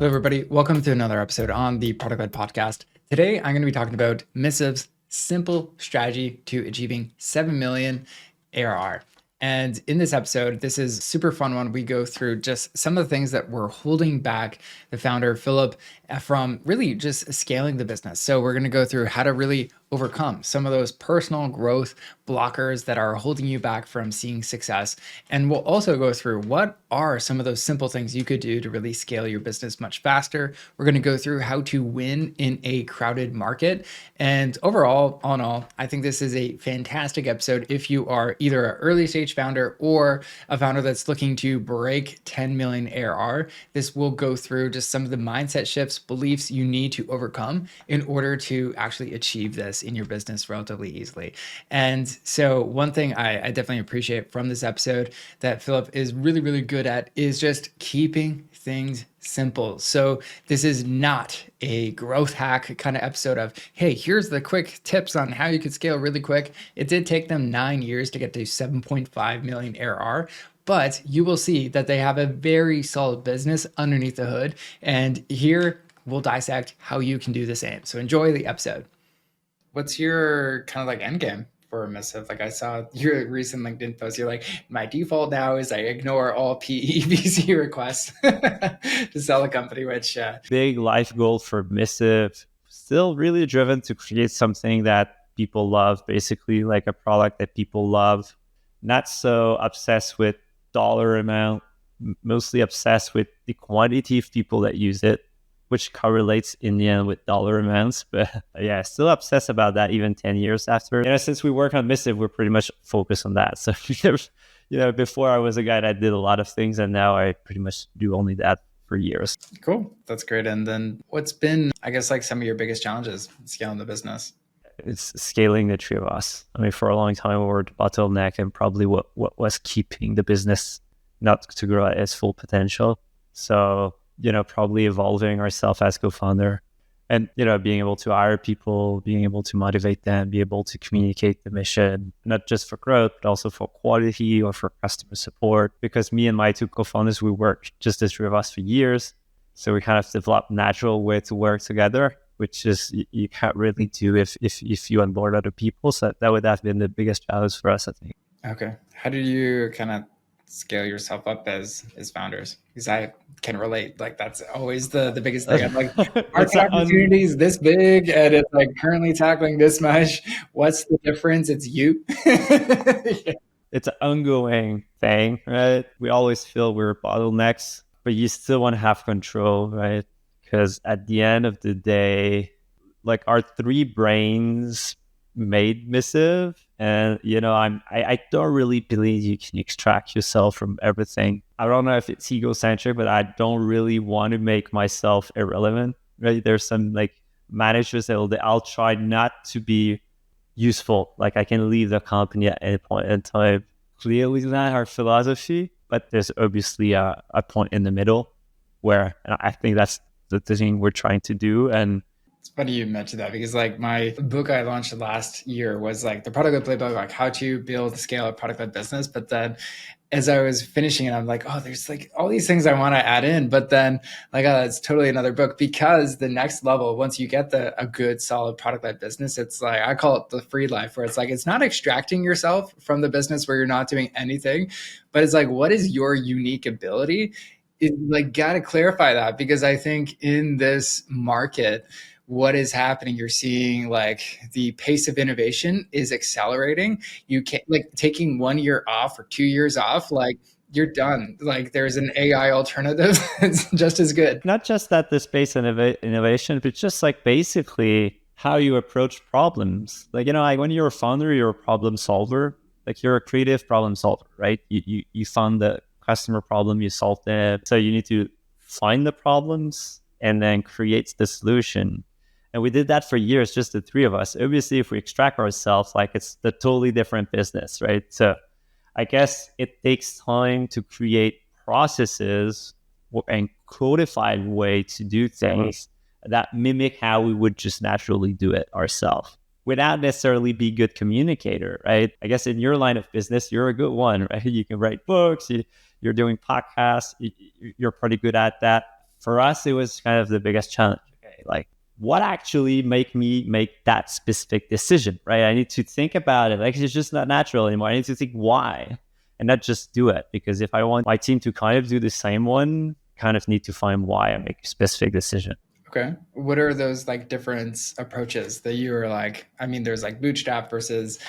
Hello, everybody. Welcome to another episode on the Product-Led Podcast. Today, I'm going to be talking about Missive's simple strategy to achieving 7 million ARR. And in this episode, this is a super fun one. We go through just some of the things that were holding back the founder, Philip, from really just scaling the business. So we're going to go through how to really overcome some of those personal growth blockers that are holding you back from seeing success. And we'll also go through what are some of those simple things you could do to really scale your business much faster. We're going to go through how to win in a crowded market. And overall, all in all, I think this is a fantastic episode if you are either an early stage founder or a founder that's looking to break 10 million ARR. This will go through just some of the mindset shifts, beliefs you need to overcome in order to actually achieve this in your business relatively easily. And so one thing I definitely appreciate from this episode that Philip is really, really good at is just keeping things simple. So this is not a growth hack kind of episode of, hey, here's the quick tips on how you could scale really quick. It did take them 9 years to get to 7.5 million ARR. But you will see that they have a very solid business underneath the hood. And here we'll dissect how you can do the same. So enjoy the episode. What's your kind of like end game for Missive? Like I saw your recent LinkedIn post, you're like, my default now is I ignore all PE VC requests to sell a company, which big life goal for Missive, still really driven to create something that people love, basically like a product that people love, not so obsessed with dollar amount, mostly obsessed with the quantity of people that use it, which correlates in the end with dollar amounts. But yeah, still obsessed about that even 10 years after. Since we work on Missive, we're pretty much focused on that. So, before I was a guy that did a lot of things, and now I pretty much do only that for years. Cool. That's great. And then what's been, I guess, like some of your biggest challenges in scaling the business? It's scaling the three of us. I mean, for a long time, we were the bottleneck and probably what was keeping the business not to grow at its full potential. So, probably evolving ourselves as co-founder and, being able to hire people, being able to motivate them, be able to communicate the mission, not just for growth, but also for quality or for customer support. Because me and my two co-founders, we worked just the three of us for years. So we kind of developed a natural way to work together, which is you can't really do if you onboard other people. So that would have been the biggest challenge for us, I think. Okay. How did you kind of scale yourself up as founders? Because I can relate. Like that's always the biggest thing. I'm like, market opportunities this big and it's like currently tackling this much. What's the difference? It's you. Yeah. It's an ongoing thing, right? We always feel we're bottlenecks, but you still want to have control, right? Because at the end of the day, like our three brains made Missive, and I don't really believe you can extract yourself from everything. I don't know if it's egocentric, but I don't really want to make myself irrelevant, right? There's some like managers I'll try not to be useful, like I can leave the company at any point in time. Clearly not our philosophy, but there's obviously a point in the middle where, and I think that's the thing we're trying to do. And it's funny you mentioned that because like my book I launched last year was like the Product-Led Playbook, like how to build, scale a product-led business. But then as I was finishing it, I'm like, oh, there's like all these things I want to add in. But then like, oh, it's totally another book, because the next level, once you get a good, solid product-led business, it's like, I call it the free life, where it's like, it's not extracting yourself from the business where you're not doing anything, but it's like, what is your unique ability? It like got to clarify that, because I think in this market, what is happening, you're seeing like the pace of innovation is accelerating. You can't like taking 1 year off or 2 years off, like you're done. Like there's an AI alternative. It's just as good. Not just that the space innovation, but just like basically how you approach problems. Like, like when you're a founder, you're a problem solver. Like you're a creative problem solver, right? You found the customer problem, you solved it. So you need to find the problems and then create the solution. And we did that for years, just the three of us. Obviously, if we extract ourselves, like it's a totally different business, right? So I guess it takes time to create processes and codified way to do things that mimic how we would just naturally do it ourselves without necessarily be a good communicator, right? I guess in your line of business, you're a good one, right? You can write books, you're doing podcasts, you're pretty good at that. for us, it was kind of the biggest challenge. Okay, like what actually make me make that specific decision, right? I need to think about it. Like it's just not natural anymore. I need to think why and not just do it. Because if I want my team to kind of do the same one, kind of need to find why I make a specific decision. Okay. What are those like different approaches that you are like, I mean, there's like bootstrap versus,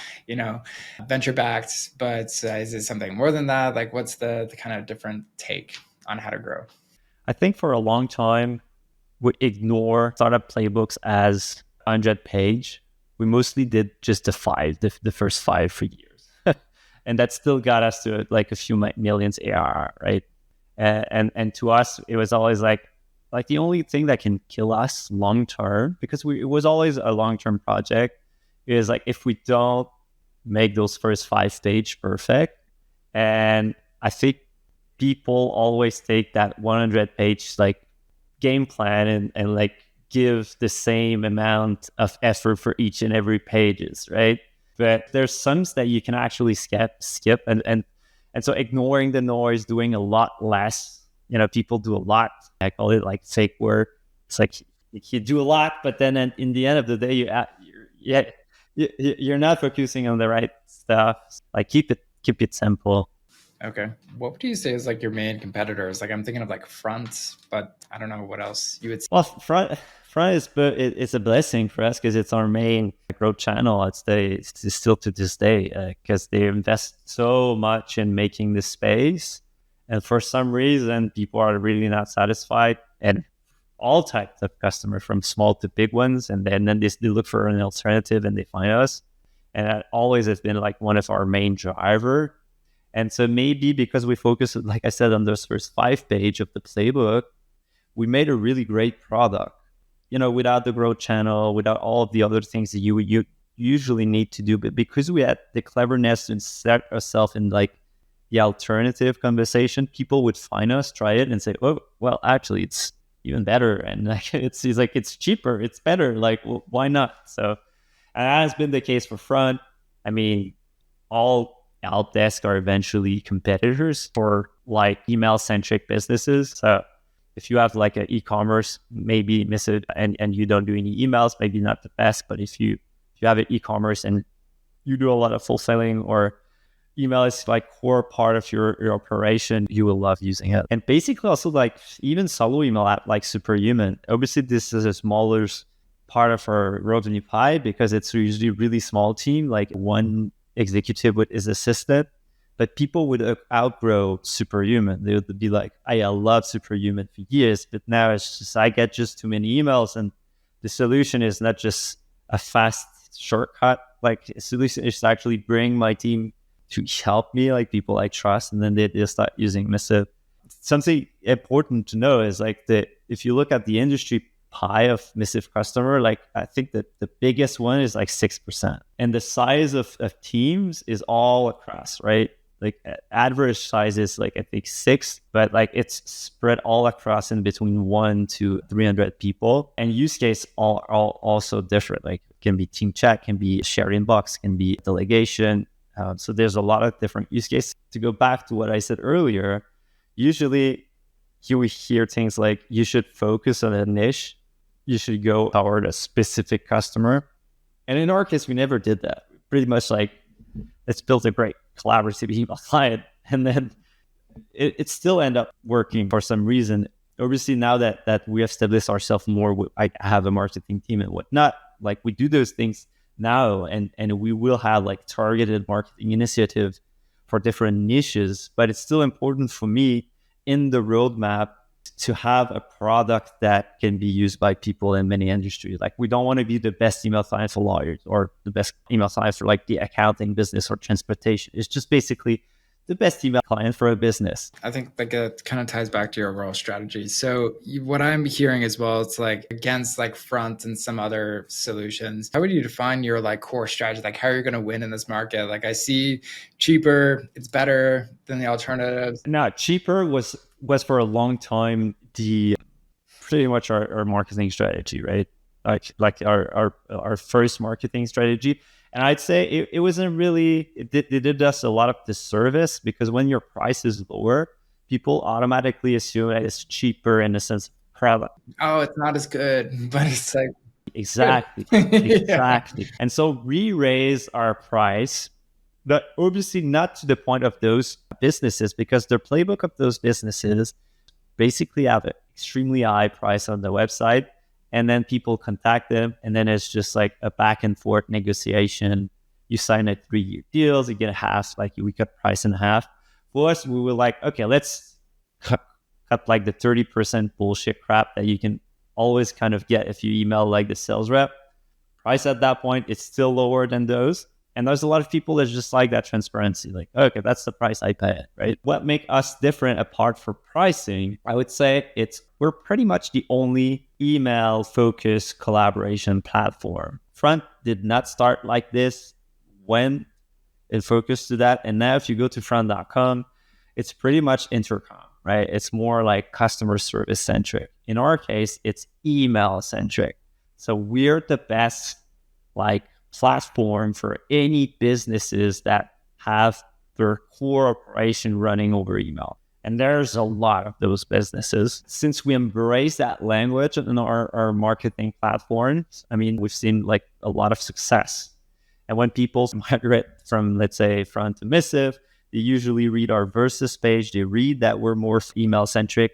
venture backed, but is it something more than that? Like what's the kind of different take on how to grow? I think for a long time, we ignore startup playbooks as 100-page. We mostly did just the first 5 for years. And that still got us to like a few millions ARR, right? And to us, it was always like the only thing that can kill us long term, because it was always a long term project, is like if we don't make those first 5 stage perfect. And I think people always take that 100-page like game plan and like give the same amount of effort for each and every pages, right? But there's some that you can actually skip and so ignoring the noise, doing a lot less. People do a lot. I call it like fake work. It's like you do a lot, but then in the end of the day, you're not focusing on the right stuff. Like keep it simple. Okay. What would you say is like your main competitors? Like I'm thinking of like Front, but I don't know what else you would say. Well, front is, but it's a blessing for us because it's our main growth channel. It's still to this day because they invest so much in making this space, and for some reason, people are really not satisfied. And all types of customers, from small to big ones, and then they look for an alternative and they find us. And that always has been like one of our main driver. And so maybe because we focus, like I said, on those first 5 page of the playbook, we made a really great product, without the growth channel, without all of the other things that you usually need to do. But because we had the cleverness to insert ourselves in like the alternative conversation, people would find us, try it, and say, oh, well, actually, it's even better. And like it's like, it's cheaper, it's better. Like, well, why not? So, and that has been the case for Front. I mean, all help desk are eventually competitors for like email-centric businesses. So if you have like an e-commerce, maybe Missive, and you don't do any emails, maybe not the best. But if you have an e-commerce and you do a lot of fulfilling, or email is like core part of your operation, you will love using it. And basically also like even solo email app like Superhuman. Obviously this is a smaller part of our revenue pie because it's usually a really small team, like one executive with his assistant. But people would outgrow Superhuman. They would be like, I love Superhuman for years, but now it's just, I get just too many emails. And the solution is not just a fast shortcut. Like a solution is to actually bring my team to help me, like people I trust. And then they start using Missive. Something important to know is like if you look at the industry pie of Missive customer, like I think that the biggest one is like 6%. And the size of teams is all across, right? Like average size is like I think 6, but like it's spread all across in between 1 to 300 people. And use case all also different. Like it can be team chat, can be share inbox, can be delegation. So there's a lot of different use cases. To go back to what I said earlier, usually you will hear things like you should focus on a niche, you should go toward a specific customer. And in our case, we never did that. Pretty much like, let's build a great collaborative email client. And then it still end up working for some reason. Obviously, now that we have established ourselves more, I have a marketing team and whatnot, like we do those things now, and we will have like targeted marketing initiatives for different niches. But it's still important for me in the roadmap to have a product that can be used by people in many industries. Like we don't want to be the best email client for lawyers or the best email client for like the accounting business or transportation. It's just basically the best email client for a business. I think like it kind of ties back to your overall strategy. So what I'm hearing as well, it's like against like Front and some other solutions. How would you define your like core strategy? Like how are you going to win in this market? Like I see cheaper, it's better than the alternatives. No, cheaper was for a long time the pretty much our marketing strategy, right? Like our first marketing strategy. And I'd say it wasn't really, it did us a lot of disservice, because when your price is lower, people automatically assume that it's cheaper in the sense product. Oh, it's not as good, but it's like good. Exactly. Yeah. Exactly. And so we raise our price, but obviously not to the point of those businesses, because the playbook of those businesses basically have an extremely high price on the website. And then people contact them. And then it's just like a back and forth negotiation. You sign a 3-year deals, you get half, like we cut price in half. For us, we were like, okay, let's cut like the 30% bullshit crap that you can always kind of get if you email like the sales rep. Price at that point, it's still lower than those. And there's a lot of people that just like that transparency, like, okay, that's the price I pay, right? What makes us different apart from pricing, I would say we're pretty much the only email-focused collaboration platform. Front did not start like this when it focused to that. And now if you go to front.com, it's pretty much intercom, right? It's more like customer service centric. In our case, it's email centric. So we're the best like platform for any businesses that have their core operation running over email. And there's a lot of those businesses. Since we embrace that language in our marketing platforms, I mean, we've seen like a lot of success. And when people migrate from, let's say, Front to Missive, they usually read our Versus page. They read that we're more email centric,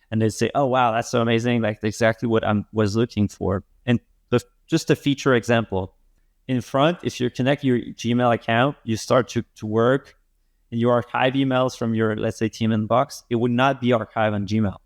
and they say, "Oh wow, that's so amazing! Like exactly what I was looking for." And just a feature example, in Front, if you connect your Gmail account, you start to work, and you archive emails from your, let's say, team inbox. It would not be archived on Gmail.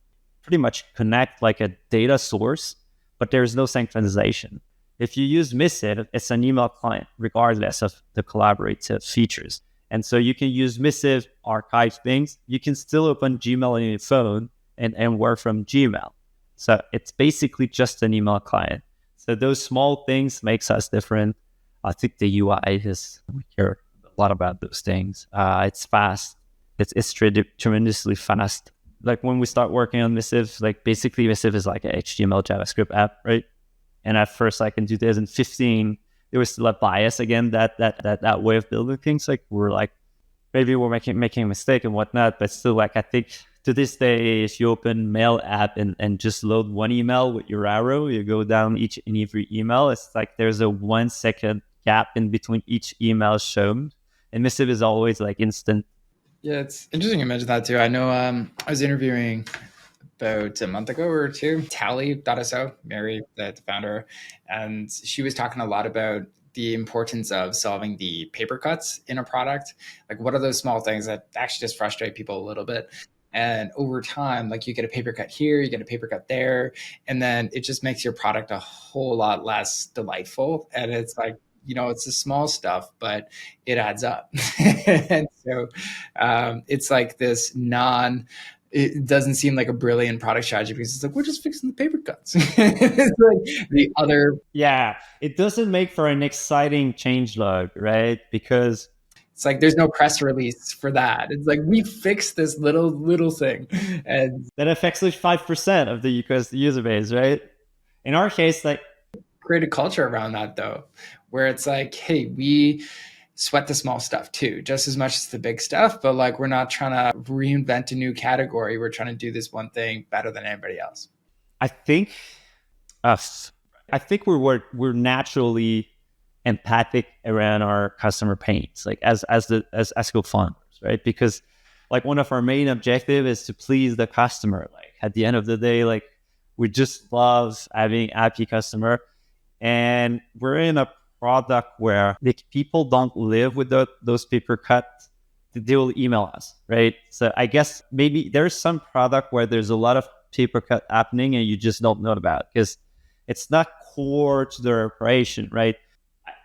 Pretty much connect like a data source, but there's no synchronization. If you use Missive, it's an email client, regardless of the collaborative features. And so you can use Missive, archive things. You can still open Gmail on your phone and work from Gmail. So it's basically just an email client. So those small things makes us different. I think the UI we care a lot about those things. It's fast. It's tremendously fast. Like when we start working on Missive, like basically Missive is like a HTML JavaScript app, right? And at first, like in 2015, there was still a bias again that way of building things. Like we're like, maybe we're making a mistake and whatnot, but still, like I think to this day, if you open Mail app and just load one email with your arrow, you go down each and every email. It's like there's a 1 second gap in between each email shown, and Missive is always like instant. Yeah, it's interesting you mentioned that too. I know I was interviewing about a month ago or two, Tally.so, Mary, the founder, and she was talking a lot about the importance of solving the paper cuts in a product. Like, what are those small things that actually just frustrate people a little bit? And over time, like you get a paper cut here, you get a paper cut there, and then it just makes your product a whole lot less delightful. And it's like, it's the small stuff, but it adds up. And so it's like this it doesn't seem like a brilliant product strategy because it's like, we're just fixing the paper cuts. It's like the other. Yeah, it doesn't make for an exciting changelog, right? Because it's like there's no press release for that. It's like we fixed this little thing, and that affects like 5% of the user base, right? In our case, like create a culture around that though, where it's like, hey, we sweat the small stuff too, just as much as the big stuff, but like we're not trying to reinvent a new category. We're trying to do this one thing better than anybody else. I think we're naturally empathic around our customer pains, like as co-founders, right? Because like one of our main objective is to please the customer. Like at the end of the day, like we just love having happy customer, and we're in a product where like people don't live with those paper cuts. They will email us, right? So I guess maybe there's some product where there's a lot of paper cut happening and you just don't know about because it's not core to their operation, right?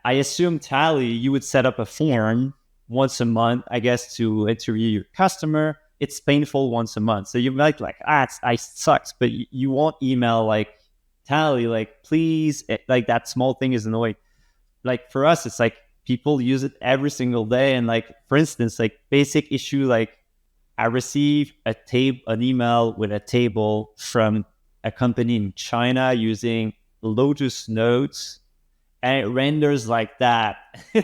I assume Tally, you would set up a form once a month, I guess, to interview your customer. It's painful once a month. So you might like, it sucks, but you won't email like Tally, like, please, like that small thing is annoying. Like for us, it's like people use it every single day. And like, for instance, like basic issue, like I receive an email with a table from a company in China using Lotus Notes, and it renders like that.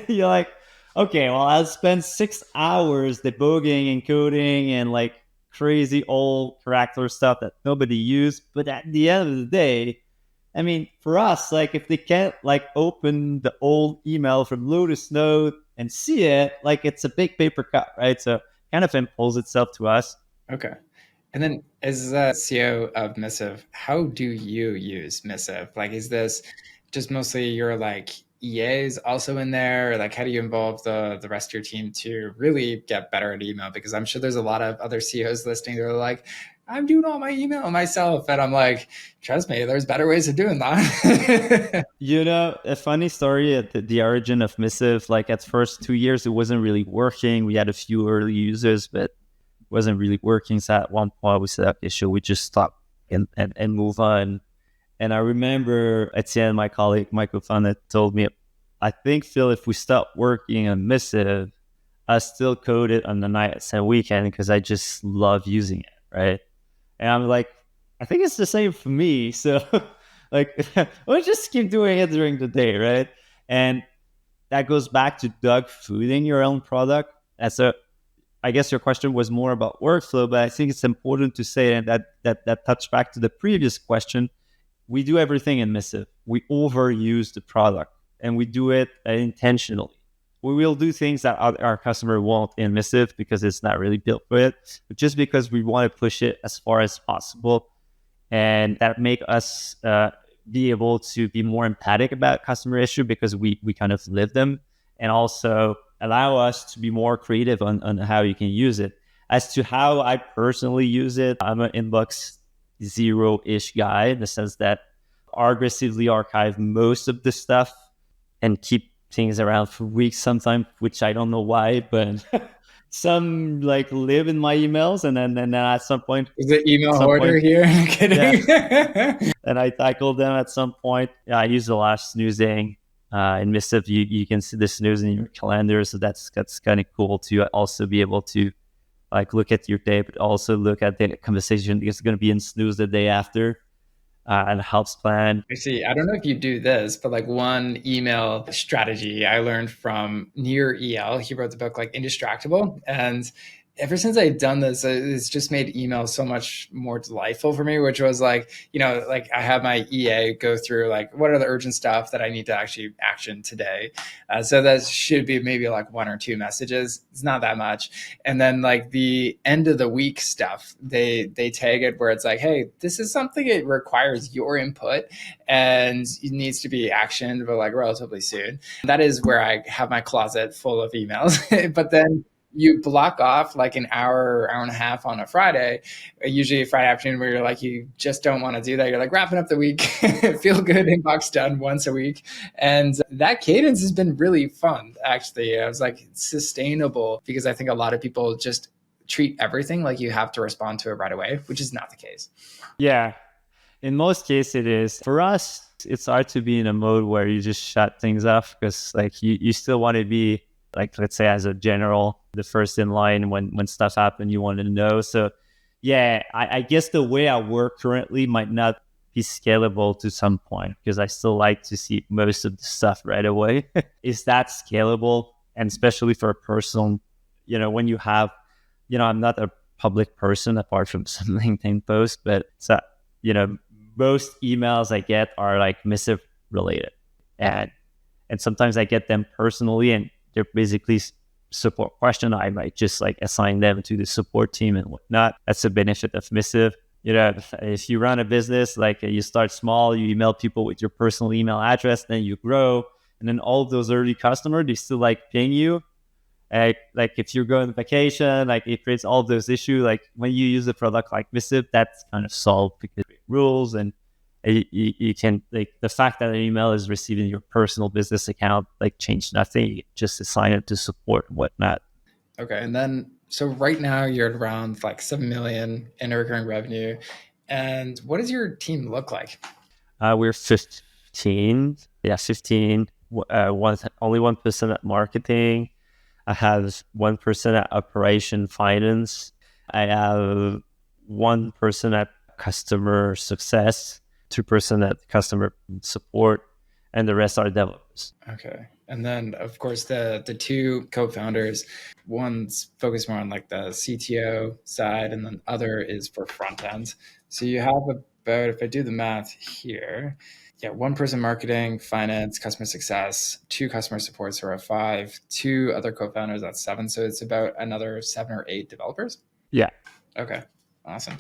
You're like, okay, well, I'll spend 6 hours debugging and coding and like crazy old character stuff that nobody used. But at the end of the day, I mean, for us, like if they can't like open the old email from Lotus Note and see it, like it's a big paper cut, right? So kind of imposes itself to us. Okay. And then as a CEO of Missive, how do you use Missive? Like, is this just mostly your like EAs also in there? Or like, how do you involve the rest of your team to really get better at email? Because I'm sure there's a lot of other CEOs listening. They're like, I'm doing all my email myself. And I'm like, trust me, there's better ways of doing that. You know, a funny story at the origin of Missive, like at first 2 years, it wasn't really working. We had a few early users, but it wasn't really working. So at one point we said, okay, should we just stop and move on? And I remember Etienne, my colleague, my co-founder, told me, I think, Phil, if we stop working on Missive, I still code it on the nights and weekend because I just love using it, right? And I'm like, I think it's the same for me. So like, we'll just keep doing it during the day, right? And that goes back to dog fooding your own product. And so I guess your question was more about workflow, but I think it's important to say that touched back to the previous question. We do everything in Missive. We overuse the product and we do it intentionally. We will do things that our customer won't in Missive because it's not really built for it, but just because we want to push it as far as possible. And that make us be able to be more empathic about customer issue because we kind of live them, and also allow us to be more creative on how you can use it. As to how I personally use it, I'm an inbox zero-ish guy in the sense that I aggressively archive most of the stuff and keep things around for weeks sometimes, which I don't know why, but some like live in my emails, and then at some point, Is it email hoarder here? I'm kidding. Yeah. And I tackle them at some point. Yeah, I use a lot of snoozing. In Missive, you can see the snooze in your calendar, so that's kind of cool to also be able to like look at your day, but also look at the conversation it's going to be in snooze the day after, and helps plan. Actually, I don't know if you do this, but like one email strategy I learned from Near EL, he wrote the book like Indistractable. And ever since I've done this, it's just made email so much more delightful for me, which was like, like I have my EA go through like, what are the urgent stuff that I need to actually action today? So that should be maybe like one or two messages. It's not that much. And then like the end of the week stuff, they tag it where it's like, hey, this is something it requires your input and it needs to be actioned, but like relatively soon. That is where I have my closet full of emails. But then you block off like an hour and a half on a Friday, usually a Friday afternoon where you're like, you just don't want to do that. You're like wrapping up the week, feel good inbox done once a week. And that cadence has been really fun, actually. I was like sustainable because I think a lot of people just treat everything like you have to respond to it right away, which is not the case. Yeah. In most cases it is. For us, it's hard to be in a mode where you just shut things off because like you still want to be like, let's say as a general, the first in line when stuff happens, you want to know. So yeah, I guess the way I work currently might not be scalable to some point because I still like to see most of the stuff right away. Is that scalable? And especially for a person, when you have, I'm not a public person apart from some LinkedIn posts, but so, most emails I get are like Missive related. And sometimes I get them personally and they're basically support question. I might just like assign them to the support team and whatnot. That's the benefit of Missive. If you run a business, like you start small, you email people with your personal email address, then you grow. And then all of those early customers, they still like ping you. Like if you're going on vacation, like it creates all of those issues. Like when you use a product like Missive, that's kind of solved because it rules and you can like the fact that an email is received in your personal business account like change nothing. You just assign it to support and whatnot. Okay. And then so right now you're at around like 7 million in recurring revenue. And what does your team look like? We're 15. Yeah, 15. Only 1% at marketing. I have 1% at operation finance. I have 1% at customer success, 2% at customer support, and the rest are developers. Okay. And then, of course, the two co-founders, one's focused more on like the CTO side, and then other is for front end. So you have about, if I do the math here, yeah, one person marketing, finance, customer success, two customer support, so we're at five, two other co-founders, that's seven. So it's about another 7 or 8 developers. Yeah. Okay, awesome.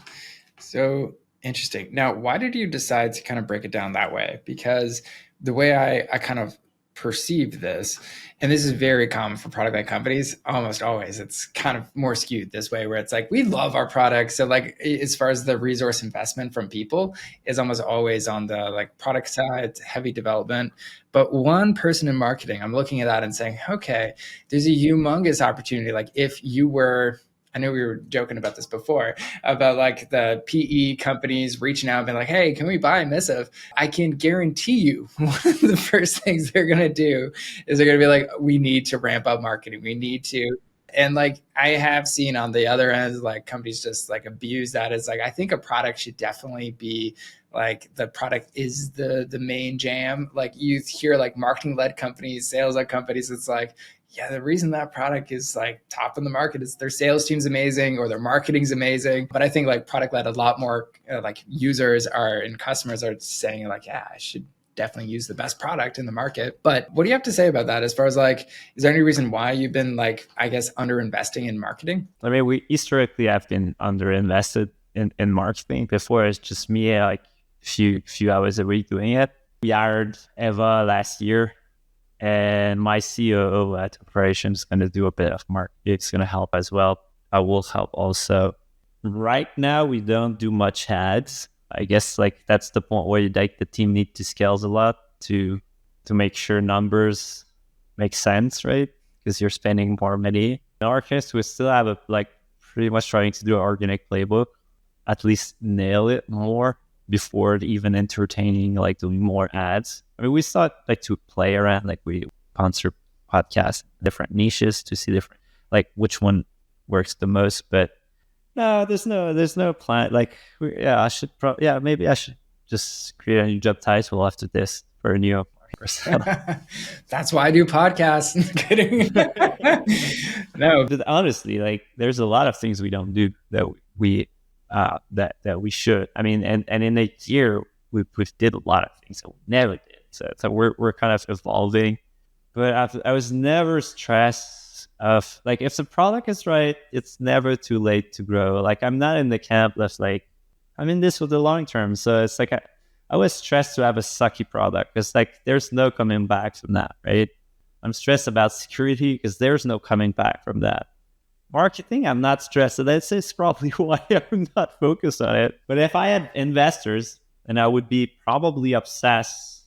So interesting. Now, why did you decide to kind of break it down that way? Because the way I kind of perceive this, and this is very common for product-led companies, almost always, it's kind of more skewed this way, where it's like, we love our product. So like, as far as the resource investment from people is almost always on the like product side, heavy development. But one person in marketing, I'm looking at that and saying, okay, there's a humongous opportunity. Like if you were, I know we were joking about this before, about like the PE companies reaching out and being like, hey, can we buy Missive? I can guarantee you one of the first things they're going to do is they're going to be like, we need to ramp up marketing. We need to. And like I have seen on the other end, like companies just like abuse that. It's like, I think a product should definitely be like the product is the main jam. Like you hear like marketing led companies, sales led companies, it's like, yeah, the reason that product is like top in the market is their sales team's amazing or their marketing's amazing. But I think like product led, a lot more like users are and customers are saying like, yeah, I should definitely use the best product in the market. But what do you have to say about that as far as like, is there any reason why you've been like, I guess, under investing in marketing? I mean, we historically have been under invested in marketing. Before it's just me like few hours a week doing it. We hired Eva last year. And my COO at operations is going to do a bit of marketing. It's going to help as well. I will help also. Right now, we don't do much ads. I guess like that's the point where like the team need to scale a lot to make sure numbers make sense, right? Because you're spending more money. In our case, we still have like pretty much trying to do an organic playbook, at least nail it more before even entertaining like doing more ads. I mean, we start like to play around, like we sponsor podcasts, different niches to see different, like which one works the most. But no, there's no plan. Like, maybe I should just create a new job title after this for a new person. That's why I do podcasts. Kidding. No, but honestly, like there's a lot of things we don't do that we should. I mean, and in a year we did a lot of things that we never did. So we're kind of evolving. But I was never stressed of like if the product is right, it's never too late to grow. Like I'm not in the camp that's like I'm in this for the long term. So it's like I was stressed to have a sucky product because like there's no coming back from that, right? I'm stressed about security because there's no coming back from that. Marketing, I'm not stressed. So that's probably why I'm not focused on it. But if I had investors, and I would be probably obsessed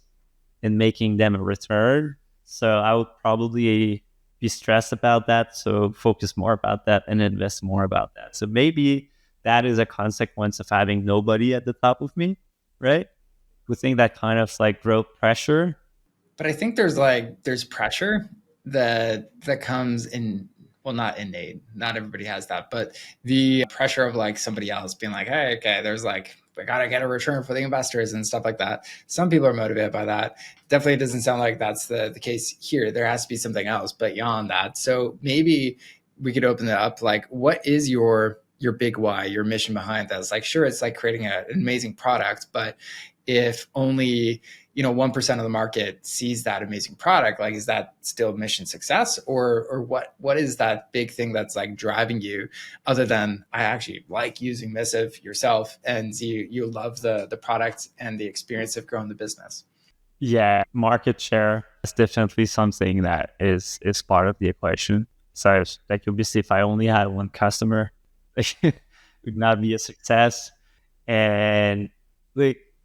in making them a return. So I would probably be stressed about that. So focus more about that and invest more about that. So maybe that is a consequence of having nobody at the top of me, right? We think that kind of like growth pressure. But I think there's pressure that comes in. Well, not innate. Not everybody has that, but the pressure of like somebody else being like, hey, okay, there's like, we got to get a return for the investors and stuff like that. Some people are motivated by that. Definitely doesn't sound like that's the case here. There has to be something else beyond that. So maybe we could open it up. Like, what is your big why, your mission behind that? It's like, sure, it's like creating an amazing product, but if only 1% of the market sees that amazing product, like is that still mission success, or what is that big thing that's like driving you, other than I actually like using Missive yourself and you love the product and the experience of growing the business? Yeah, market share is definitely something that is part of the equation. So like obviously if I only had one customer, it would not be a success. And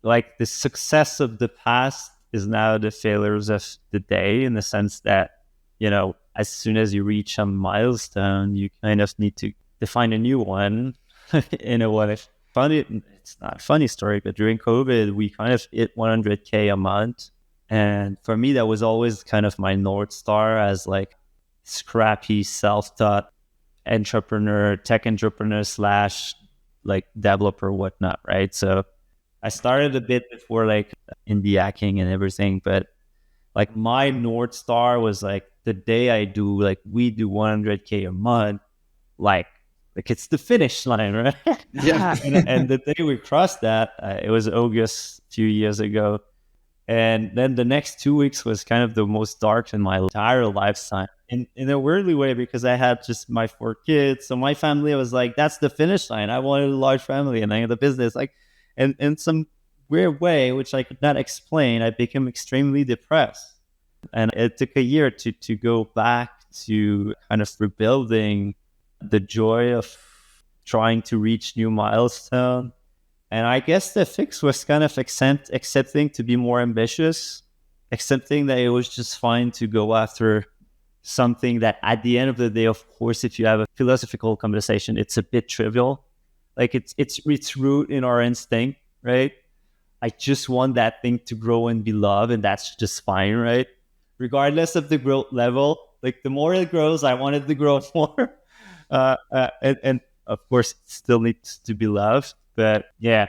like the success of the past is now the failures of the day, in the sense that, as soon as you reach a milestone, you kind of need to define a new one. In a way, it's not a funny story, but during COVID, we kind of hit 100K a month. And for me, that was always kind of my North Star as like scrappy, self-taught entrepreneur, tech entrepreneur / like developer, whatnot, right? So I started a bit before like indie hacking and everything, but Like my North Star was like the day we do 100K a month, like it's the finish line, right? Yeah. and the day we crossed that, it was August a few years ago. And then the next 2 weeks was kind of the most dark in my entire lifetime in a weirdly way, because I had just my 4 kids. So my family was like, that's the finish line. I wanted a large family and I had a business. Like, and in some weird way, which I could not explain, I became extremely depressed. And it took a year to go back to kind of rebuilding the joy of trying to reach new milestone. And I guess the fix was kind of accepting to be more ambitious, accepting that it was just fine to go after something that at the end of the day, of course, if you have a philosophical conversation, it's a bit trivial. Like it's root in our instinct, right? I just want that thing to grow and be loved, and that's just fine, right? Regardless of the growth level, like the more it grows, I want it to grow more. And of course, it still needs to be loved. But yeah,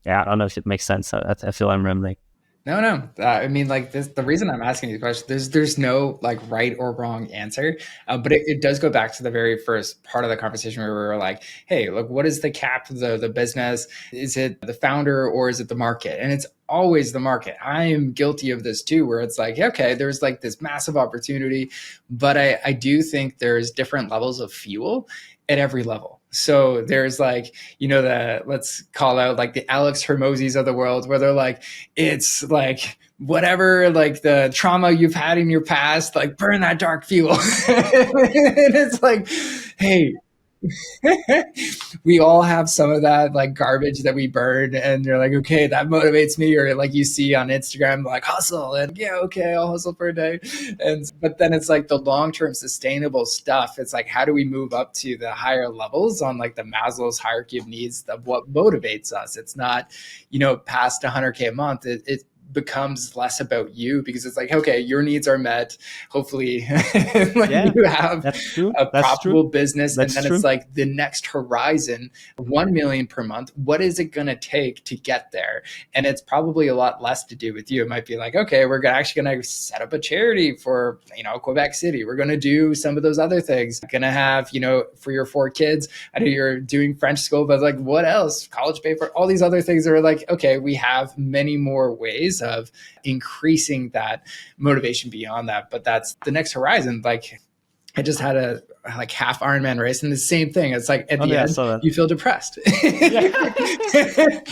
I don't know if it makes sense. I feel I'm rambling. No, no. I mean, like this. The reason I'm asking these questions, there's no like right or wrong answer, but it does go back to the very first part of the conversation where we were like, "Hey, look, what is the cap of the business? Is it the founder or is it the market?" And it's always the market. I am guilty of this too, where it's like, okay, there's like this massive opportunity, but I do think there's different levels of fuel at every level. So there's like, let's call out like the Alex Hermosis of the world, where they're like, it's like whatever, like the trauma you've had in your past, like burn that dark fuel. And it's like, hey, we all have some of that like garbage that we burn, and you're like, okay, that motivates me. Or like you see on Instagram, like hustle, and yeah, okay, I'll hustle for a day. And but then it's like the long-term sustainable stuff. It's like, how do we move up to the higher levels on like the Maslow's hierarchy of needs of what motivates us? It's not, past 100K a month. It becomes less about you, because it's like, okay, your needs are met, hopefully. Like Yeah, you have that's true. a That's true. profitable business, and That's then it's true. like the next horizon, 1 million per month. What is it going to take to get there? And it's probably a lot less to do with you. It might be like, okay, we're actually going to set up a charity for Quebec City. We're going to do some of those other things. Going to have for your 4 kids, I know you're doing French school, but like what else? College paper, all these other things are like, okay, we have many more ways of increasing that motivation beyond that. But that's the next horizon. Like I just had a like half Ironman race, and the same thing. It's like at Oh the yeah, I end, saw that. you feel depressed. Yeah,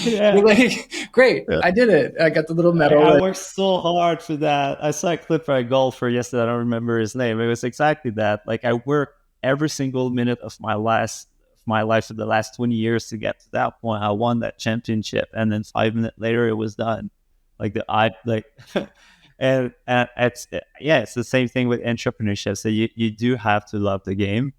yeah. You're like, great, Yeah. I did it. I got the little I medal. worked so hard for that. I saw a clip by a golfer yesterday. I don't remember his name. It was exactly that. Like I worked every single minute of my life for the last 20 years to get to that point. I won that championship, and then 5 minutes later, it was done. Like and it's the same thing with entrepreneurship. So you do have to love the game.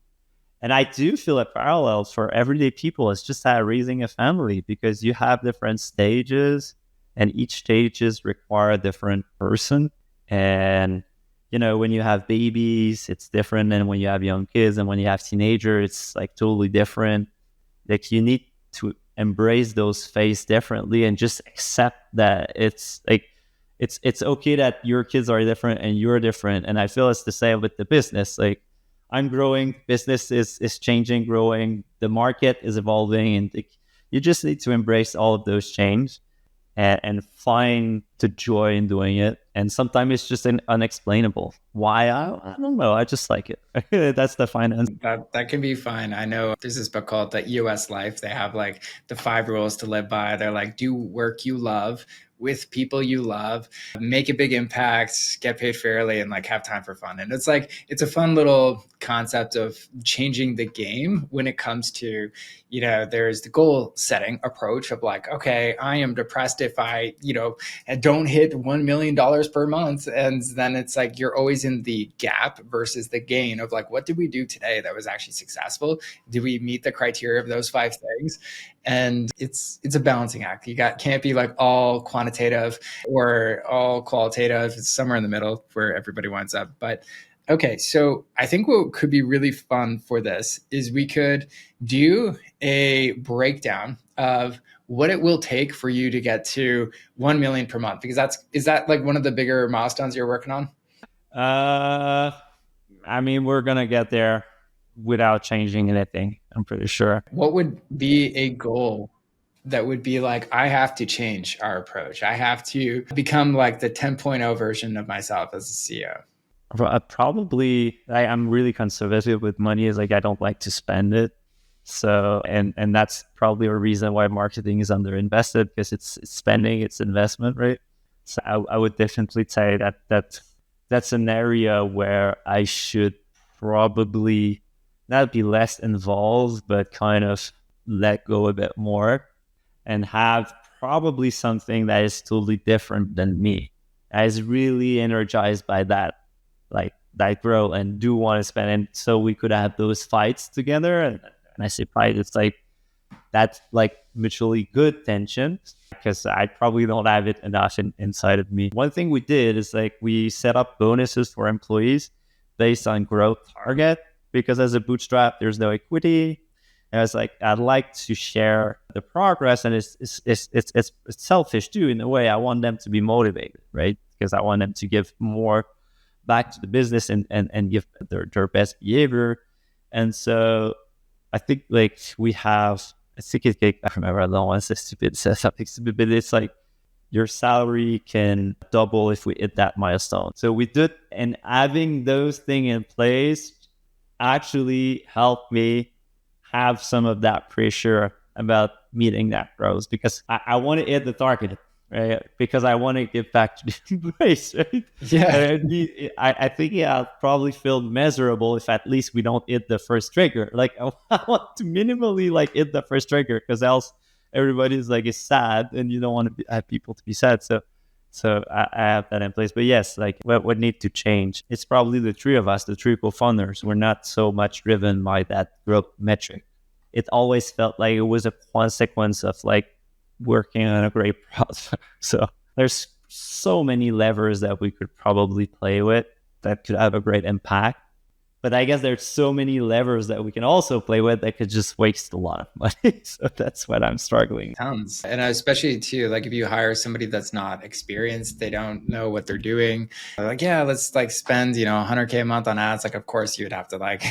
And I do feel a parallel for everyday people. It's just that raising a family, because you have different stages, and each stages require a different person. And when you have babies, it's different than when you have young kids, and when you have teenagers, it's like totally different. Like you need to embrace those phases differently, and just accept that it's like it's okay that your kids are different and you're different. And I feel it's the same with the business. Like I'm growing, business is changing, growing, the market is evolving, and you just need to embrace all of those change and find the joy in doing it. And sometimes it's just unexplainable. Why? I don't know. I just like it. That's the finance. That can be fun. I know there's this book called The EOS Life. They have like the 5 rules to live by. They're like, do work you love with people you love, make a big impact, get paid fairly, and like have time for fun. And it's like, it's a fun little concept of changing the game when it comes to, there's the goal setting approach of like, okay, I am depressed if I, don't hit $1 million per month. And then it's like, you're always in the gap versus the gain of like, what did we do today that was actually successful? Did we meet the criteria of those 5 things? And it's a balancing act. Can't be like all quantitative or all qualitative. It's somewhere in the middle where everybody winds up. But Okay, so I think what could be really fun for this is we could do a breakdown of what it will take for you to get to 1 million per month, because is that like one of the bigger milestones you're working on? Uh, I mean, we're gonna get there without changing anything. I'm pretty sure. What would be a goal that would be like, I have to change our approach. I have to become like the 10.0 version of myself as a CEO. Probably, I'm really conservative with money. Is like I don't like to spend it. So, and that's probably a reason why marketing is underinvested, because it's spending, it's investment, right? So I would definitely say that's an area where I should probably not be less involved, but kind of let go a bit more and have probably something that is totally different than me. I was really energized by that, like that grow and do want to spend. And so we could have those fights together. And I say fight, it's like that's like mutually good tension, because I probably don't have it enough inside of me. One thing we did is like we set up bonuses for employees based on growth target, because as a bootstrap, there's no equity. And I was like, I'd like to share the progress, and it's selfish too in a way. I want them to be motivated, right? Because I want them to give more back to the business and give their best behavior. And so I think like we have, I think I remember, I don't want to say stupid, say something stupid, but it's like your salary can double if we hit that milestone. So we did, and having those things in place actually helped me have some of that pressure about meeting that growth, because I want to hit the target, right? Because I want to give back to the employees, right? Yeah. And I think I'll probably feel miserable if at least we don't hit the first trigger. Like I want to minimally like hit the first trigger, because else everybody's like is sad, and you don't want to have people to be sad. So I have that in place. But yes, like what need to change? It's probably the three of us, the three co-founders. We're not so much driven by that growth metric. It always felt like it was a consequence of like working on a great product. So there's so many levers that we could probably play with that could have a great impact. But I guess there's so many levers that we can also play with that could just waste a lot of money. So that's what I'm struggling. Tons. And especially too, like if you hire somebody that's not experienced, they don't know what they're doing. They're like, yeah, let's like spend, 100K a month on ads. Like, of course you'd have to like,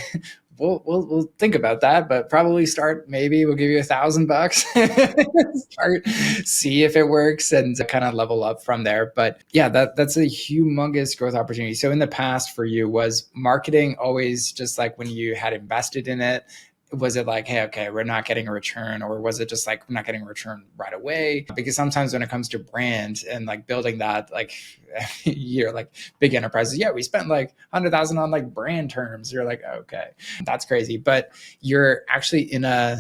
we'll think about that, but probably start, maybe we'll give you $1,000, start, see if it works and kind of level up from there. But yeah, that's a humongous growth opportunity. So in the past for you, was marketing always just like when you had invested in it? Was it like, hey, okay, we're not getting a return? Or was it just like, we're not getting a return right away? Because sometimes when it comes to brand and like building that, like you're like big enterprises, yeah, we spent like 100,000 on like brand terms. You're like, okay, that's crazy. But you're actually in a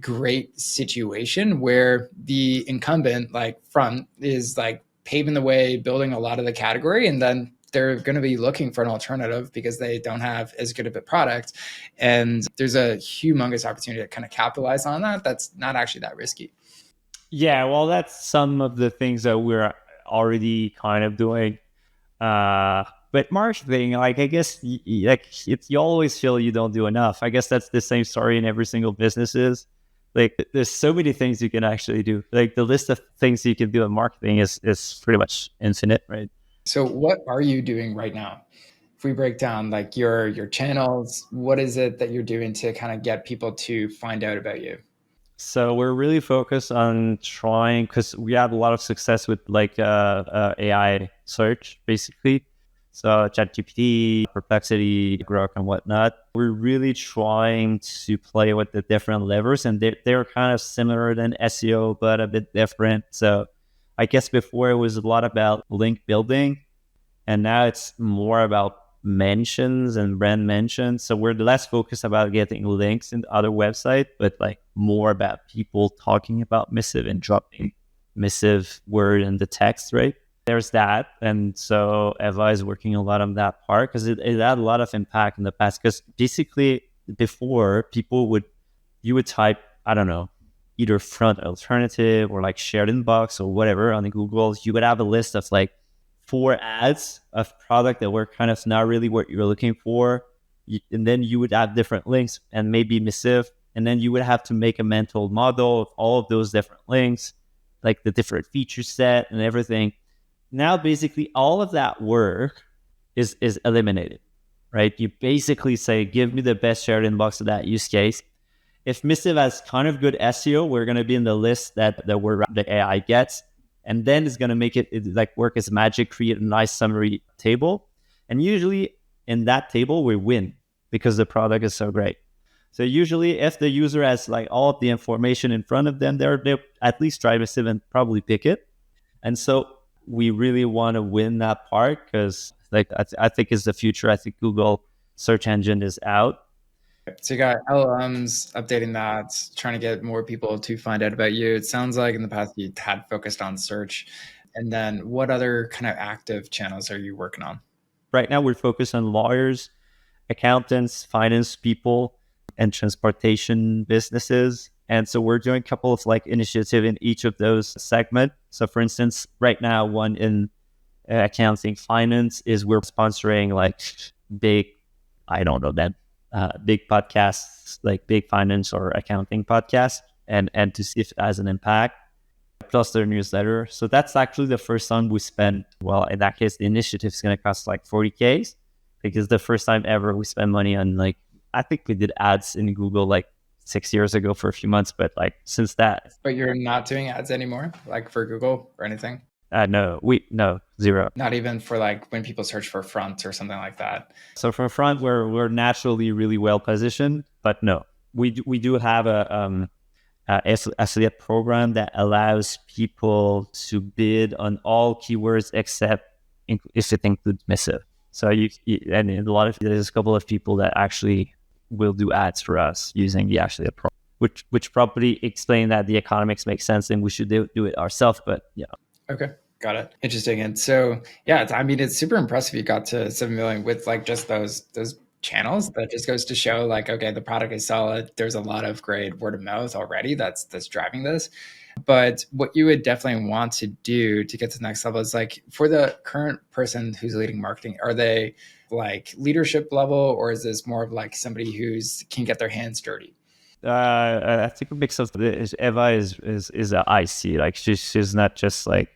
great situation where the incumbent like front is like paving the way, building a lot of the category, and then they're going to be looking for an alternative because they don't have as good of a product. And there's a humongous opportunity to kind of capitalize on that. That's not actually that risky. Yeah, well, that's some of the things that we're already kind of doing. But marketing, like I guess, you always feel you don't do enough. I guess that's the same story in every single businesses. Like there's so many things you can actually do. Like the list of things you can do in marketing is pretty much infinite, right? So what are you doing right now? If we break down like your channels, what is it that you're doing to kind of get people to find out about you? So we're really focused on trying, because we had a lot of success with like AI search, basically. So ChatGPT, Perplexity, Grok, and whatnot. We're really trying to play with the different levers, and they're kind of similar than SEO, but a bit different. So I guess before it was a lot about link building, and now it's more about mentions and brand mentions. So we're less focused about getting links in other websites, but like more about people talking about Missive and dropping Missive word in the text, right? There's that. And so Eva is working a lot on that part, because it had a lot of impact in the past. Because basically before, you would type, I don't know, either front alternative or like shared inbox or whatever on the Google, you would have a list of like 4 ads of product that were kind of not really what you're looking for. And then you would have different links and maybe Missive. And then you would have to make a mental model of all of those different links, like the different feature set and everything. Now, basically, all of that work is eliminated, right? You basically say, give me the best shared inbox of that use case. If Missive has kind of good SEO, we're going to be in the list that the AI gets. And then it's going to make it like work as magic, create a nice summary table. And usually in that table, we win because the product is so great. So usually if the user has like all of the information in front of them, they'll at least try Missive and probably pick it. And so we really want to win that part because like I think it's the future. I think Google search engine is out. So you got LLMs updating that, trying to get more people to find out about you. It sounds like in the past you had focused on search. And then what other kind of active channels are you working on? Right now we're focused on lawyers, accountants, finance people, and transportation businesses. And so we're doing a couple of like initiative in each of those segments. So for instance, right now, one in accounting finance is we're sponsoring like big, I don't know that, big podcasts, like big finance or accounting podcasts, and to see if it has an impact, plus their newsletter. So that's actually the first time we spend, well, in that case, the initiative is going to cost like 40K because the first time ever we spend money on like, I think we did ads in Google like 6 years ago for a few months, but like since that. But you're not doing ads anymore, like for Google or anything? No, zero. Not even for like when people search for front or something like that. So for front, we're naturally really well positioned, but no, we do have a affiliate program that allows people to bid on all keywords except if it includes Missive. So and there's a couple of people that actually will do ads for us using the affiliate program, which probably explain that the economics make sense and we should do it ourselves. But yeah. Okay. Got it. Interesting. And so, yeah, I mean, it's super impressive you got to 7 million with like just those channels. That just goes to show like, okay, the product is solid. There's a lot of great word of mouth already that's driving this. But what you would definitely want to do to get to the next level is like for the current person who's leading marketing, are they like leadership level, or is this more of like somebody who's can get their hands dirty? I think a mix of this. Eva is an IC. Like she's not just like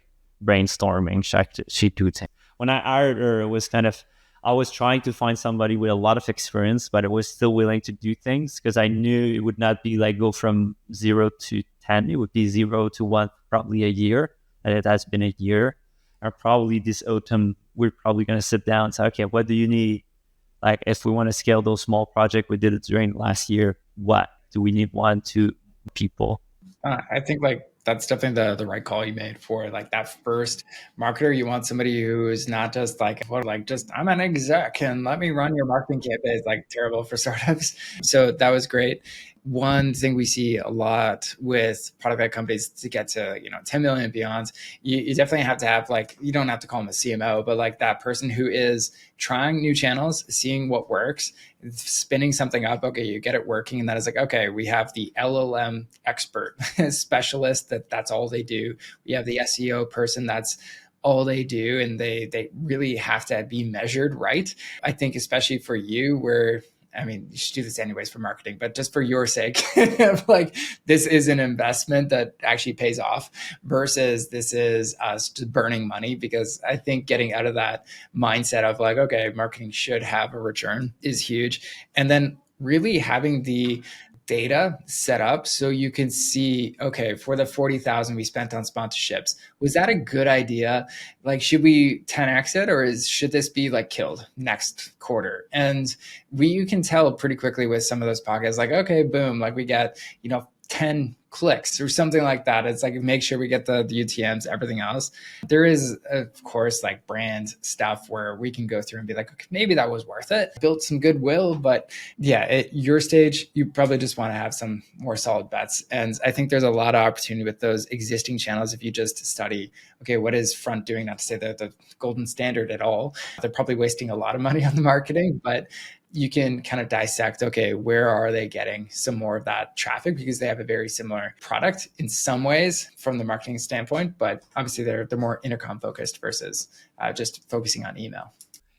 brainstorming. She do things. When I hired her, it was kind of, I was trying to find somebody with a lot of experience, but I was still willing to do things because I knew it would not be like go from 0 to 10. It would be 0 to 1, probably a year. And it has been a year. And probably this autumn, we're probably going to sit down and say, okay, what do you need? Like if we want to scale those small projects, we did it during last year. What do we need? 1, 2 people? I think like that's definitely the right call you made for like that first marketer. You want somebody who is not just like, just I'm an exec and let me run your marketing campaign. It's like terrible for startups. So that was great. One thing we see a lot with product-led companies to get to 10 million and beyond, you definitely have to have like, you don't have to call them a CMO, but like that person who is trying new channels, seeing what works, spinning something up. Okay, you get it working, and that is like, okay, we have the LLM expert specialist that's all they do. We have the SEO person that's all they do, and they really have to be measured right. I think especially for you, where I mean, you should do this anyways for marketing, but just for your sake, like this is an investment that actually pays off versus this is us just burning money. Because I think getting out of that mindset of like, okay, marketing should have a return is huge. And then really having the data set up so you can see, okay, for the 40,000 we spent on sponsorships, was that a good idea? Like, should we 10x it, or should this be like killed next quarter? And you can tell pretty quickly with some of those pockets, like, okay, boom, like we get 10 clicks or something like that. It's like, make sure we get the UTMs, everything else. There is, of course, like brand stuff where we can go through and be like, okay, maybe that was worth it. Built some goodwill, but yeah, at your stage, you probably just want to have some more solid bets. And I think there's a lot of opportunity with those existing channels. If you just study, okay, what is Front doing? Not to say they're the golden standard at all. They're probably wasting a lot of money on the marketing, but you can kind of dissect, okay, where are they getting some more of that traffic, because they have a very similar product in some ways from the marketing standpoint, but obviously they're more intercom focused versus just focusing on email.